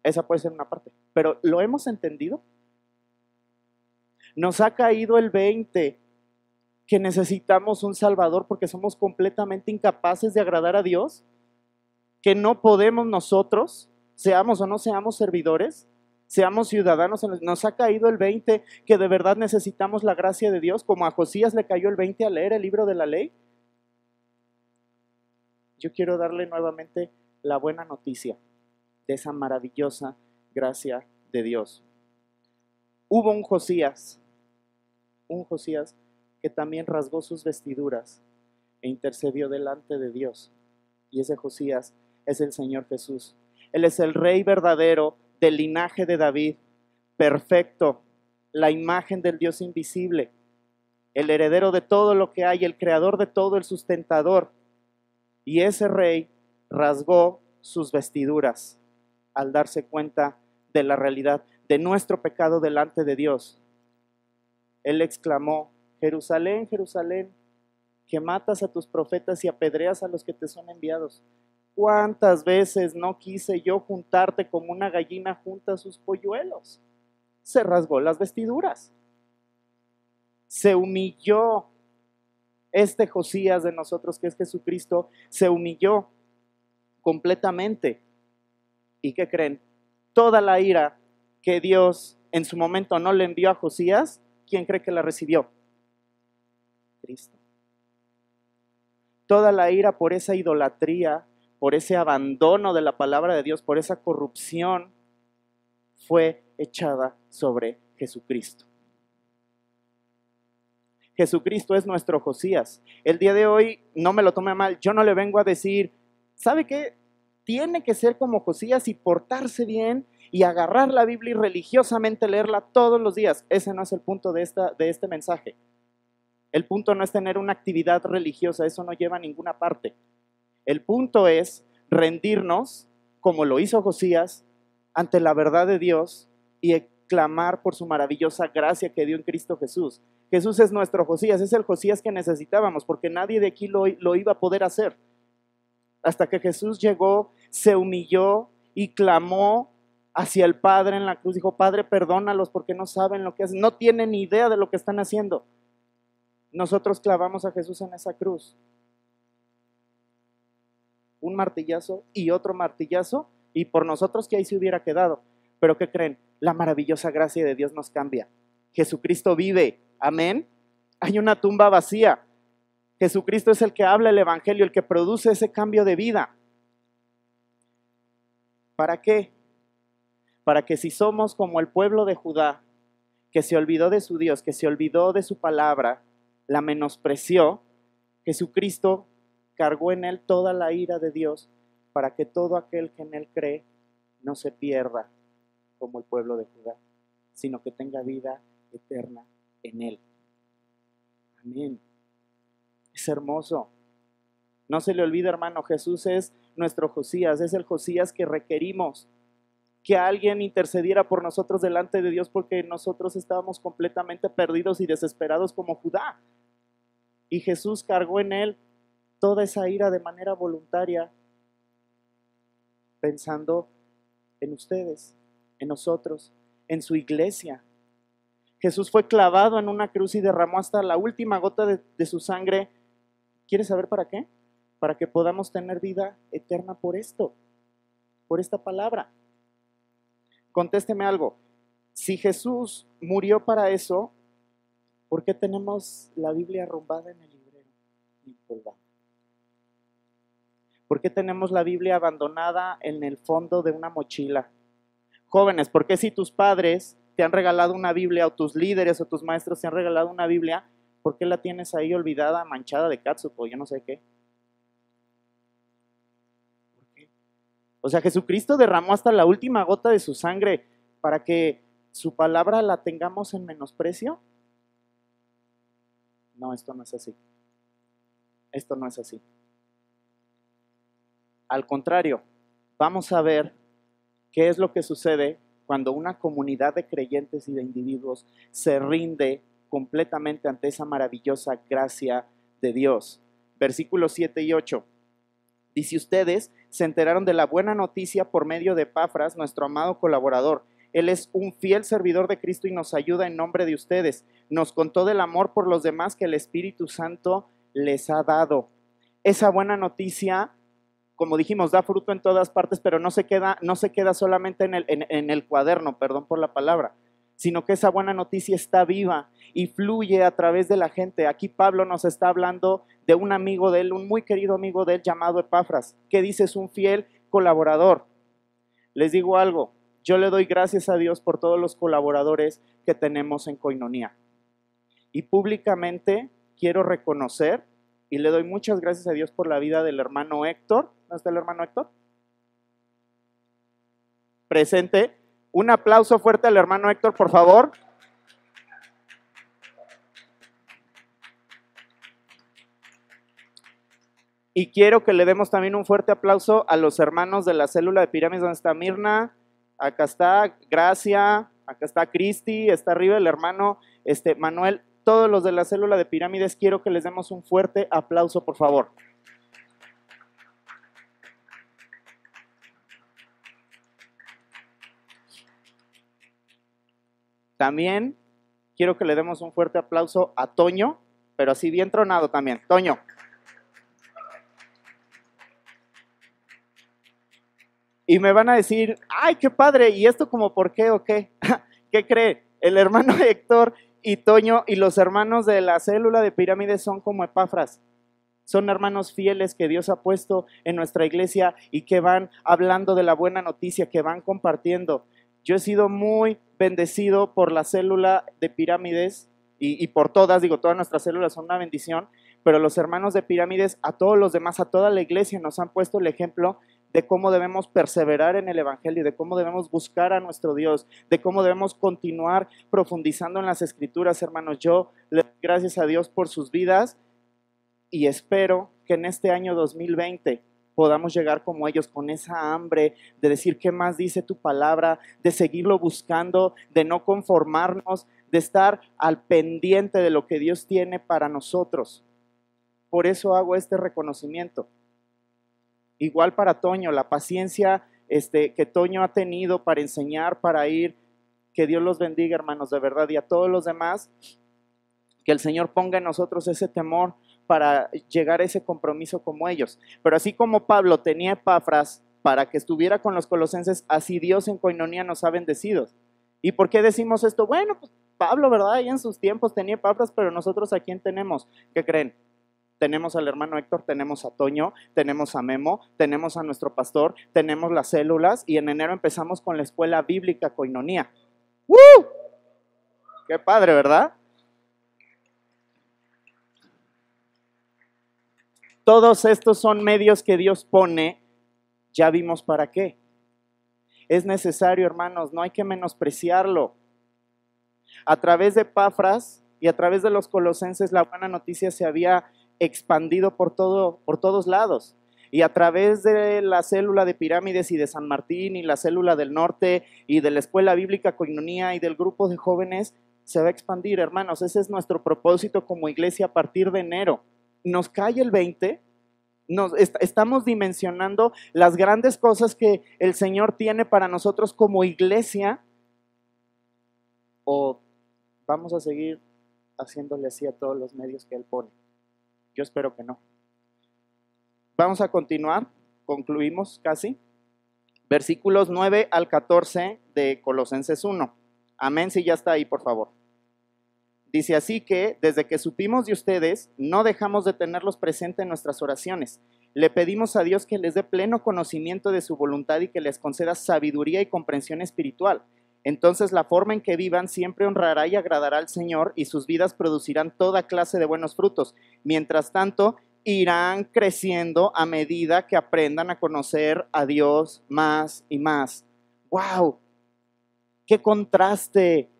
esa puede ser una parte, pero ¿lo hemos entendido? Nos ha caído el 20 que necesitamos un Salvador porque somos completamente incapaces de agradar a Dios, que no podemos nosotros, seamos o no seamos servidores, seamos ciudadanos, nos ha caído el 20 que de verdad necesitamos la gracia de Dios, como a Josías le cayó el 20 a leer el libro de la ley. Yo quiero darle nuevamente la buena noticia de esa maravillosa gracia de Dios. Hubo un Josías que también rasgó sus vestiduras e intercedió delante de Dios. Y ese Josías es el Señor Jesús. Él es el Rey verdadero del linaje de David, perfecto, la imagen del Dios invisible, el heredero de todo lo que hay, el creador de todo, el sustentador. Y ese Rey rasgó sus vestiduras al darse cuenta de la realidad de nuestro pecado delante de Dios. Él exclamó, Jerusalén, Jerusalén, que matas a tus profetas y apedreas a los que te son enviados. ¿Cuántas veces no quise yo juntarte como una gallina junta sus polluelos? Se rasgó las vestiduras. Se humilló. Este Josías de nosotros, que es Jesucristo, se humilló completamente. ¿Y qué creen? Toda la ira que Dios en su momento no le envió a Josías, ¿quién cree que la recibió? Cristo. Toda la ira por esa idolatría, por ese abandono de la palabra de Dios, por esa corrupción, fue echada sobre Jesucristo. Jesucristo es nuestro Josías. El día de hoy, no me lo tome mal, yo no le vengo a decir, ¿sabe qué? Tiene que ser como Josías y portarse bien y agarrar la Biblia y religiosamente leerla todos los días. Ese no es el punto de este mensaje. El punto no es tener una actividad religiosa, eso no lleva a ninguna parte. El punto es rendirnos, como lo hizo Josías, ante la verdad de Dios y clamar por su maravillosa gracia que dio en Cristo Jesús. Jesús es nuestro Josías, es el Josías que necesitábamos, porque nadie de aquí lo iba a poder hacer. Hasta que Jesús llegó, se humilló y clamó hacia el Padre en la cruz. Dijo, Padre, perdónalos porque no saben lo que hacen, no tienen ni idea de lo que están haciendo. Nosotros clavamos a Jesús en esa cruz. Un martillazo y otro martillazo, y por nosotros que ahí se hubiera quedado. Pero ¿qué creen? La maravillosa gracia de Dios nos cambia. Jesucristo vive. Amén. Hay una tumba vacía. Jesucristo es el que habla el evangelio, el que produce ese cambio de vida. ¿Para qué? Para que si somos como el pueblo de Judá, que se olvidó de su Dios, que se olvidó de su palabra, la menospreció, Jesucristo cargó en él toda la ira de Dios para que todo aquel que en él cree no se pierda como el pueblo de Judá, sino que tenga vida eterna en él. Amén. Es hermoso. No se le olvide, hermano, Jesús es nuestro Josías, es el Josías que requerimos. Que alguien intercediera por nosotros delante de Dios porque nosotros estábamos completamente perdidos y desesperados como Judá. Y Jesús cargó en él toda esa ira de manera voluntaria, pensando en ustedes, en nosotros, en su iglesia. Jesús fue clavado en una cruz y derramó hasta la última gota de su sangre. ¿Quieres saber para qué? Para que podamos tener vida eterna por esto, por esta palabra. Contésteme algo. Si Jesús murió para eso, ¿por qué tenemos la Biblia arrumbada en el librero y empolvada? ¿Por qué tenemos la Biblia abandonada en el fondo de una mochila? Jóvenes, ¿por qué si tus padres te han regalado una Biblia o tus líderes o tus maestros te han regalado una Biblia, ¿por qué la tienes ahí olvidada, manchada de catsup o yo no sé qué? ¿Por qué? O sea, Jesucristo derramó hasta la última gota de su sangre para que su palabra la tengamos en menosprecio. No, esto no es así. Esto no es así. Al contrario, vamos a ver qué es lo que sucede cuando una comunidad de creyentes y de individuos se rinde completamente ante esa maravillosa gracia de Dios. Versículos 7 y 8. Dice: ustedes se enteraron de la buena noticia por medio de Epafras, nuestro amado colaborador. Él es un fiel servidor de Cristo y nos ayuda en nombre de ustedes. Nos contó del amor por los demás que el Espíritu Santo les ha dado. Esa buena noticia, como dijimos, da fruto en todas partes, pero no se queda solamente en el cuaderno, perdón por la palabra, sino que esa buena noticia está viva y fluye a través de la gente. Aquí Pablo nos está hablando de un amigo de él, un muy querido amigo de él llamado Epafras, que dice es un fiel colaborador. Les digo algo, yo le doy gracias a Dios por todos los colaboradores que tenemos en Koinonía. Y públicamente quiero reconocer y le doy muchas gracias a Dios por la vida del hermano Héctor. ¿No está el hermano Héctor? Presente. Un aplauso fuerte al hermano Héctor, por favor. Y quiero que le demos también un fuerte aplauso a los hermanos de la célula de Pirámides, donde está Mirna, acá está Gracia, acá está Cristi, está arriba el hermano Manuel. Todos los de la célula de Pirámides, quiero que les demos un fuerte aplauso, por favor. También quiero que le demos un fuerte aplauso a Toño, pero así bien tronado también. Toño. Y me van a decir, ¡ay, qué padre! ¿Y esto como por qué o qué? ¿Qué cree? El hermano Héctor y Toño y los hermanos de la célula de Pirámides son como Epafras. Son hermanos fieles que Dios ha puesto en nuestra iglesia y que van hablando de la buena noticia, que van compartiendo. Yo he sido muy bendecido por la célula de Pirámides y por todas, todas nuestras células son una bendición, pero los hermanos de Pirámides, a todos los demás, a toda la iglesia nos han puesto el ejemplo de cómo debemos perseverar en el evangelio, de cómo debemos buscar a nuestro Dios, de cómo debemos continuar profundizando en las escrituras, hermanos. Yo le doy gracias a Dios por sus vidas y espero que en este año 2020 podamos llegar como ellos, con esa hambre de decir qué más dice tu palabra, de seguirlo buscando, de no conformarnos, de estar al pendiente de lo que Dios tiene para nosotros. Por eso hago este reconocimiento. Igual para Toño, la paciencia que Toño ha tenido para enseñar, para ir, que Dios los bendiga, hermanos, de verdad, y a todos los demás, que el Señor ponga en nosotros ese temor para llegar a ese compromiso como ellos. Pero así como Pablo tenía Epafras para que estuviera con los colosenses, así Dios en Koinonía nos ha bendecido. ¿Y por qué decimos esto? Bueno, pues Pablo, ¿verdad? Ahí en sus tiempos tenía Epafras, pero nosotros ¿a quién tenemos? ¿Qué creen? Tenemos al hermano Héctor, tenemos a Toño, tenemos a Memo, tenemos a nuestro pastor, tenemos las células y en enero empezamos con la escuela bíblica Koinonía. ¡Woo! ¡Qué padre!, ¿verdad? Todos estos son medios que Dios pone, ya vimos para qué. Es necesario, hermanos, no hay que menospreciarlo. A través de Epafras y a través de los colosenses, la buena noticia se había expandido por todos lados. Y a través de la célula de Pirámides y de San Martín y la célula del norte y de la escuela bíblica Koinonía y del grupo de jóvenes, se va a expandir, hermanos. Ese es nuestro propósito como iglesia a partir de enero. Nos cae el 20, estamos dimensionando las grandes cosas que el Señor tiene para nosotros como iglesia, o vamos a seguir haciéndole así a todos los medios que Él pone. Yo espero que no. Vamos a continuar, concluimos casi. Versículos 9 al 14 de Colosenses 1. Amén, si ya está ahí, por favor. Dice así que, desde que supimos de ustedes, no dejamos de tenerlos presentes en nuestras oraciones. Le pedimos a Dios que les dé pleno conocimiento de su voluntad y que les conceda sabiduría y comprensión espiritual. Entonces la forma en que vivan siempre honrará y agradará al Señor y sus vidas producirán toda clase de buenos frutos. Mientras tanto, irán creciendo a medida que aprendan a conocer a Dios más y más. ¡Wow! ¡Qué contraste!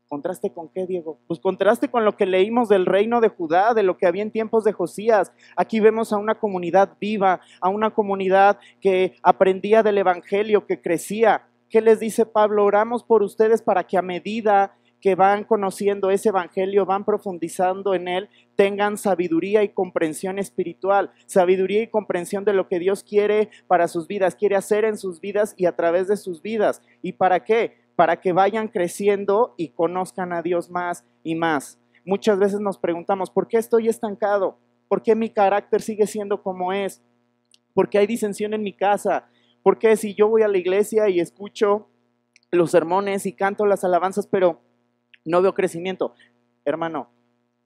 ¿Contraste con qué, Diego? Pues contraste con lo que leímos del reino de Judá, de lo que había en tiempos de Josías. Aquí vemos a una comunidad viva, a una comunidad que aprendía del evangelio, que crecía. ¿Qué les dice Pablo? Oramos por ustedes para que a medida que van conociendo ese evangelio, van profundizando en él, tengan sabiduría y comprensión espiritual, sabiduría y comprensión de lo que Dios quiere para sus vidas, quiere hacer en sus vidas y a través de sus vidas. ¿Y para qué? Para que vayan creciendo y conozcan a Dios más y más. Muchas veces nos preguntamos, ¿por qué estoy estancado? ¿Por qué mi carácter sigue siendo como es? ¿Por qué hay disensión en mi casa? ¿Por qué si yo voy a la iglesia y escucho los sermones y canto las alabanzas, pero no veo crecimiento? Hermano,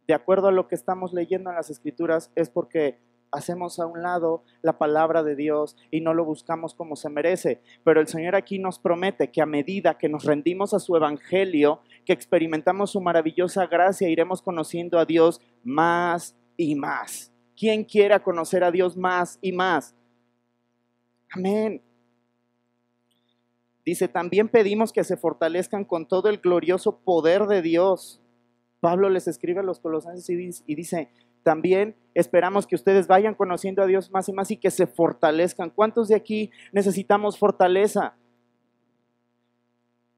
de acuerdo a lo que estamos leyendo en las Escrituras, es porque hacemos a un lado la palabra de Dios y no lo buscamos como se merece. Pero el Señor aquí nos promete que a medida que nos rendimos a su evangelio, que experimentamos su maravillosa gracia, iremos conociendo a Dios más y más. ¿Quién quiera conocer a Dios más y más? Amén. Dice, también pedimos que se fortalezcan con todo el glorioso poder de Dios. Pablo les escribe a los colosenses y dice, también esperamos que ustedes vayan conociendo a Dios más y más y que se fortalezcan. ¿Cuántos de aquí necesitamos fortaleza?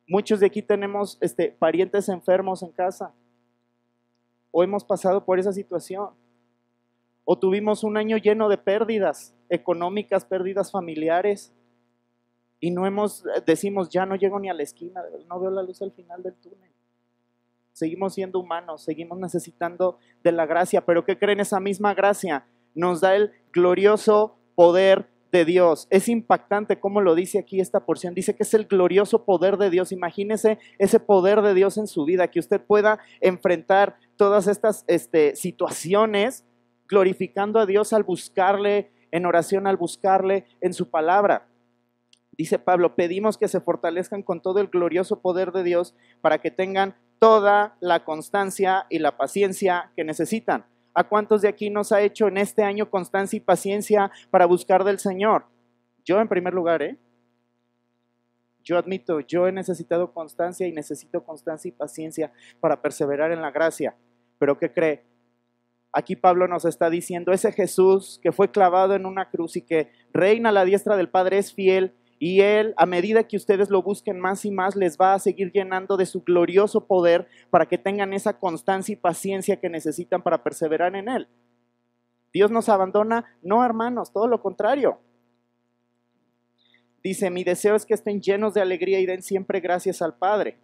Muchos de aquí tenemos parientes enfermos en casa. O hemos pasado por esa situación. O tuvimos un año lleno de pérdidas económicas, pérdidas familiares. Y decimos, ya no llego ni a la esquina, no veo la luz al final del túnel. Seguimos siendo humanos, seguimos necesitando de la gracia, pero ¿qué creen? Esa misma gracia nos da el glorioso poder de Dios. Es impactante cómo lo dice aquí esta porción, dice que es el glorioso poder de Dios. Imagínese ese poder de Dios en su vida, que usted pueda enfrentar todas estas situaciones glorificando a Dios al buscarle en oración, al buscarle en su palabra. Dice Pablo, pedimos que se fortalezcan con todo el glorioso poder de Dios para que tengan toda la constancia y la paciencia que necesitan. ¿A cuántos de aquí nos ha hecho en este año constancia y paciencia para buscar del Señor? Yo en primer lugar, yo admito, yo he necesitado constancia y necesito constancia y paciencia para perseverar en la gracia. Pero ¿qué cree? Aquí Pablo nos está diciendo, ese Jesús que fue clavado en una cruz y que reina a la diestra del Padre es fiel. Y Él, a medida que ustedes lo busquen más y más, les va a seguir llenando de su glorioso poder para que tengan esa constancia y paciencia que necesitan para perseverar en Él. ¿Dios nos abandona? No, hermanos, todo lo contrario. Dice, mi deseo es que estén llenos de alegría y den siempre gracias al Padre.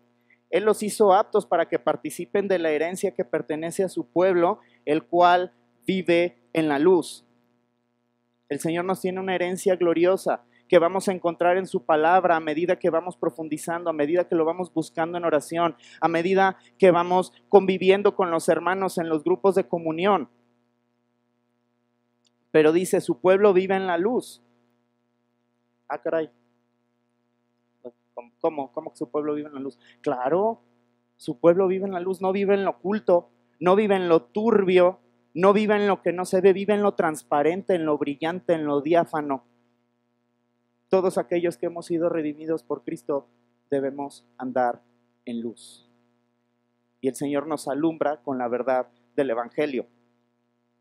Él los hizo aptos para que participen de la herencia que pertenece a su pueblo, el cual vive en la luz. El Señor nos tiene una herencia gloriosa que vamos a encontrar en su palabra a medida que vamos profundizando, a medida que lo vamos buscando en oración, a medida que vamos conviviendo con los hermanos en los grupos de comunión. Pero dice, su pueblo vive en la luz. Ah, caray. ¿Cómo que su pueblo vive en la luz? Claro, su pueblo vive en la luz, no vive en lo oculto, no vive en lo turbio, no vive en lo que no se ve, vive en lo transparente, en lo brillante, en lo diáfano. Todos aquellos que hemos sido redimidos por Cristo debemos andar en luz. Y el Señor nos alumbra con la verdad del Evangelio.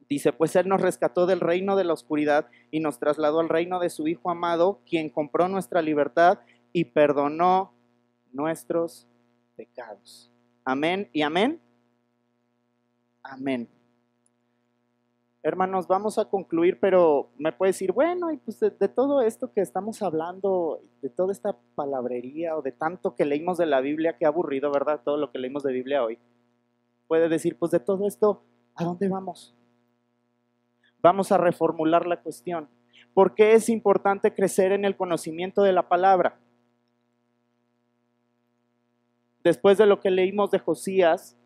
Dice, pues Él nos rescató del reino de la oscuridad y nos trasladó al reino de su Hijo amado, quien compró nuestra libertad y perdonó nuestros pecados. Amén y amén. Amén. Hermanos, vamos a concluir, pero me puede decir, bueno, y pues de todo esto que estamos hablando, de toda esta palabrería o de tanto que leímos de la Biblia, qué aburrido, ¿verdad? Todo lo que leímos de Biblia hoy. Puede decir, pues de todo esto, ¿a dónde vamos? Vamos a reformular la cuestión. ¿Por qué es importante crecer en el conocimiento de la palabra? Después de lo que leímos de Josías,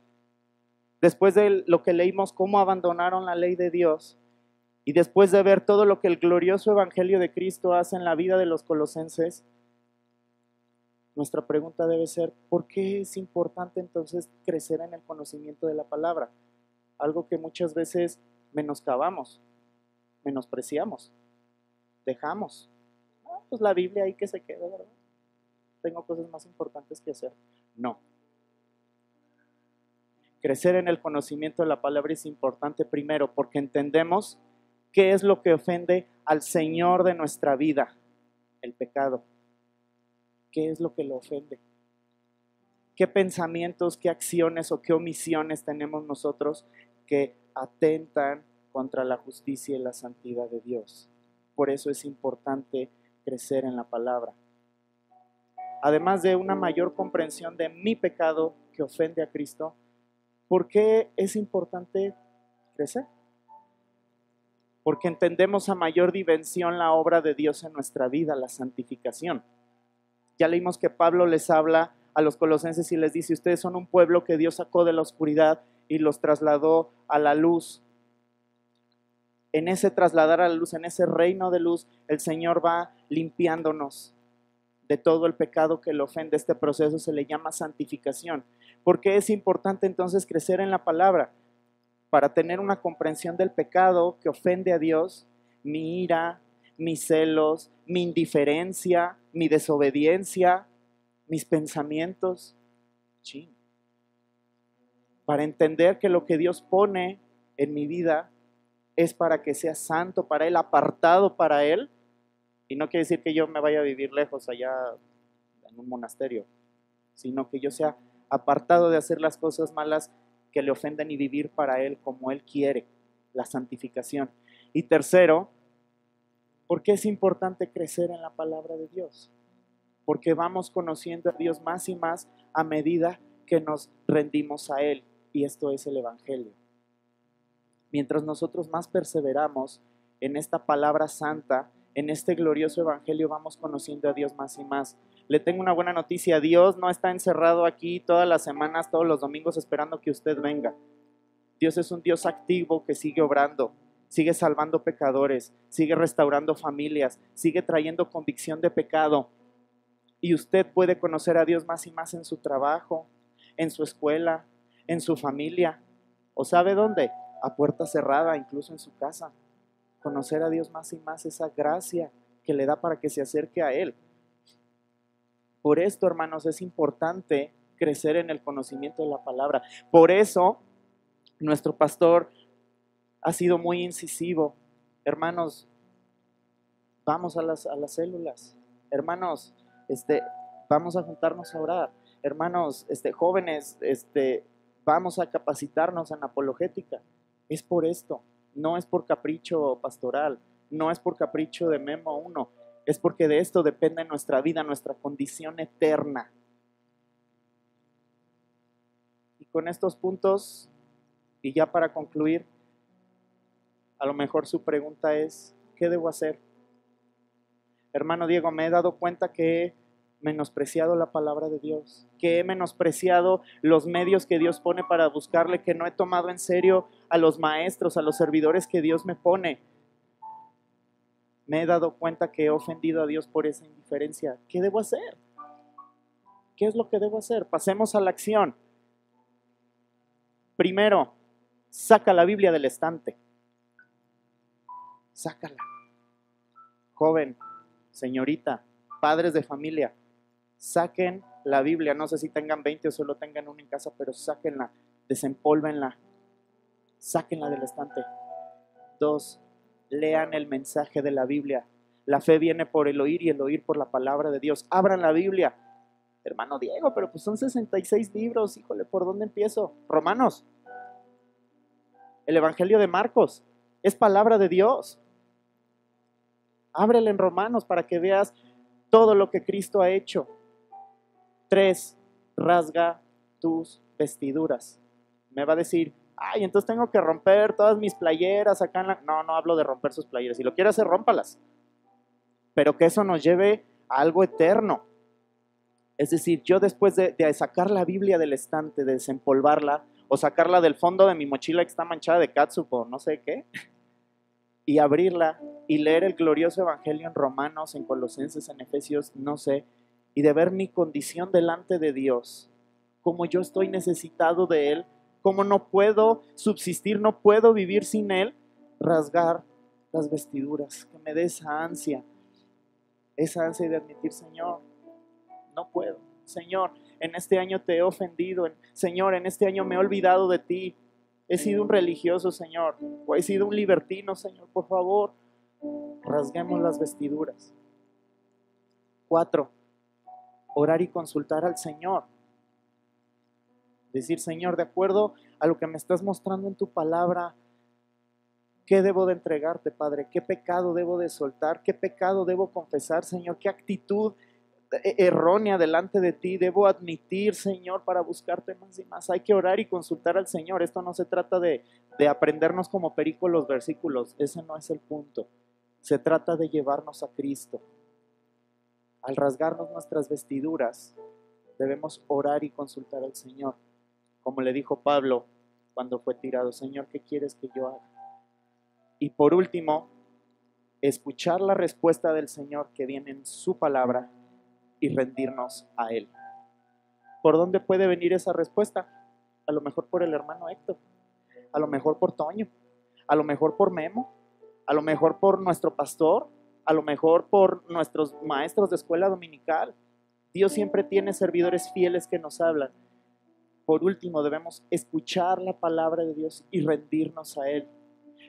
después de lo que leímos cómo abandonaron la ley de Dios, y después de ver todo lo que el glorioso evangelio de Cristo hace en la vida de los colosenses, nuestra pregunta debe ser, ¿por qué es importante entonces crecer en el conocimiento de la palabra? Algo que muchas veces menoscabamos, menospreciamos, dejamos. Pues la Biblia ahí que se queda, ¿verdad? Tengo cosas más importantes que hacer. No. Crecer en el conocimiento de la palabra es importante primero porque entendemos qué es lo que ofende al Señor de nuestra vida, el pecado. ¿Qué es lo que lo ofende? ¿Qué pensamientos, qué acciones o qué omisiones tenemos nosotros que atentan contra la justicia y la santidad de Dios? Por eso es importante crecer en la palabra. Además de una mayor comprensión de mi pecado que ofende a Cristo, ¿por qué es importante crecer? Porque entendemos a mayor dimensión la obra de Dios en nuestra vida, la santificación. Ya leímos que Pablo les habla a los colosenses y les dice, ustedes son un pueblo que Dios sacó de la oscuridad y los trasladó a la luz. En ese trasladar a la luz, en ese reino de luz, el Señor va limpiándonos de todo el pecado que le ofende. Este proceso se le llama santificación. ¿Por qué es importante entonces crecer en la palabra? Para tener una comprensión del pecado que ofende a Dios, mi ira, mis celos, mi indiferencia, mi desobediencia, mis pensamientos. Sí. Para entender que lo que Dios pone en mi vida es para que sea santo para Él, apartado para Él. Y no quiere decir que yo me vaya a vivir lejos allá en un monasterio, sino que yo sea apartado de hacer las cosas malas que le ofenden y vivir para Él como Él quiere, la santificación. Y tercero, ¿por qué es importante crecer en la palabra de Dios? Porque vamos conociendo a Dios más y más a medida que nos rendimos a Él, y esto es el Evangelio. Mientras nosotros más perseveramos en esta palabra santa, en este glorioso Evangelio, vamos conociendo a Dios más y más. Le tengo una buena noticia, Dios no está encerrado aquí todas las semanas, todos los domingos esperando que usted venga. Dios es un Dios activo que sigue obrando, sigue salvando pecadores, sigue restaurando familias, sigue trayendo convicción de pecado. Y usted puede conocer a Dios más y más en su trabajo, en su escuela, en su familia. ¿O sabe dónde? A puerta cerrada, incluso en su casa. Conocer a Dios más y más, esa gracia que le da para que se acerque a Él. Por esto, hermanos, es importante crecer en el conocimiento de la palabra. Por eso, nuestro pastor ha sido muy incisivo. Hermanos, vamos a las células. Hermanos, vamos a juntarnos a orar. Hermanos, jóvenes, vamos a capacitarnos en apologética. Es por esto, no es por capricho pastoral, no es por capricho de Memo 1, es porque de esto depende nuestra vida, nuestra condición eterna. Y con estos puntos, y ya para concluir, a lo mejor su pregunta es, ¿qué debo hacer? Hermano Diego, me he dado cuenta que he menospreciado la palabra de Dios, que he menospreciado los medios que Dios pone para buscarle, que no he tomado en serio a los maestros, a los servidores que Dios me pone. Me he dado cuenta que he ofendido a Dios por esa indiferencia. ¿Qué debo hacer? ¿Qué es lo que debo hacer? Pasemos a la acción. Primero, saca la Biblia del estante. Sácala. Joven, señorita, padres de familia, saquen la Biblia. No sé si tengan 20 o solo tengan una en casa, pero sáquenla, desempólvenla, sáquenla del estante. 2, lean el mensaje de la Biblia. La fe viene por el oír y el oír por la palabra de Dios. Abran la Biblia. Hermano Diego, pero pues son 66 libros, híjole, ¿por dónde empiezo? Romanos, el Evangelio de Marcos, es palabra de Dios. Ábrele en Romanos para que veas todo lo que Cristo ha hecho. 3, rasga tus vestiduras. Me va a decir, ay, entonces tengo que romper todas mis playeras acá en la... No, no hablo de romper sus playeras. Si lo quiere hacer, rómpalas. Pero que eso nos lleve a algo eterno. Es decir, yo después de sacar la Biblia del estante, de desempolvarla, o sacarla del fondo de mi mochila que está manchada de catsup o no sé qué, y abrirla y leer el glorioso Evangelio en Romanos, en Colosenses, en Efesios, no sé, y de ver mi condición delante de Dios, cómo yo estoy necesitado de Él, cómo no puedo subsistir, no puedo vivir sin Él, rasgar las vestiduras, que me dé esa ansia de admitir, Señor, no puedo. Señor, en este año te he ofendido. Señor, en este año me he olvidado de ti. He sido un religioso, Señor. O he sido un libertino, Señor. Por favor, rasguemos las vestiduras. 4, orar y consultar al Señor. Decir, Señor, de acuerdo a lo que me estás mostrando en tu palabra, ¿qué debo de entregarte, Padre? ¿Qué pecado debo de soltar? ¿Qué pecado debo confesar, Señor? ¿Qué actitud errónea delante de ti debo admitir, Señor, para buscarte más y más? Hay que orar y consultar al Señor. Esto no se trata de aprendernos como perico los versículos. Ese no es el punto. Se trata de llevarnos a Cristo. Al rasgarnos nuestras vestiduras, debemos orar y consultar al Señor. Como le dijo Pablo cuando fue tirado, Señor, ¿qué quieres que yo haga? Y por último, escuchar la respuesta del Señor que viene en su palabra y rendirnos a Él. ¿Por dónde puede venir esa respuesta? A lo mejor por el hermano Héctor, a lo mejor por Toño, a lo mejor por Memo, a lo mejor por nuestro pastor, a lo mejor por nuestros maestros de escuela dominical. Dios siempre tiene servidores fieles que nos hablan. Por último, debemos escuchar la palabra de Dios y rendirnos a Él.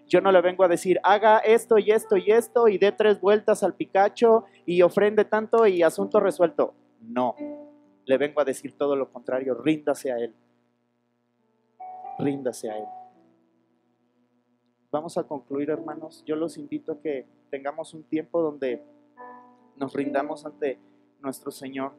Yo no le vengo a decir, haga esto y esto y esto y dé 3 vueltas al Picacho y ofrende tanto y asunto resuelto. No, le vengo a decir todo lo contrario, ríndase a Él. Ríndase a Él. Vamos a concluir, hermanos. Yo los invito a que tengamos un tiempo donde nos rindamos ante nuestro Señor.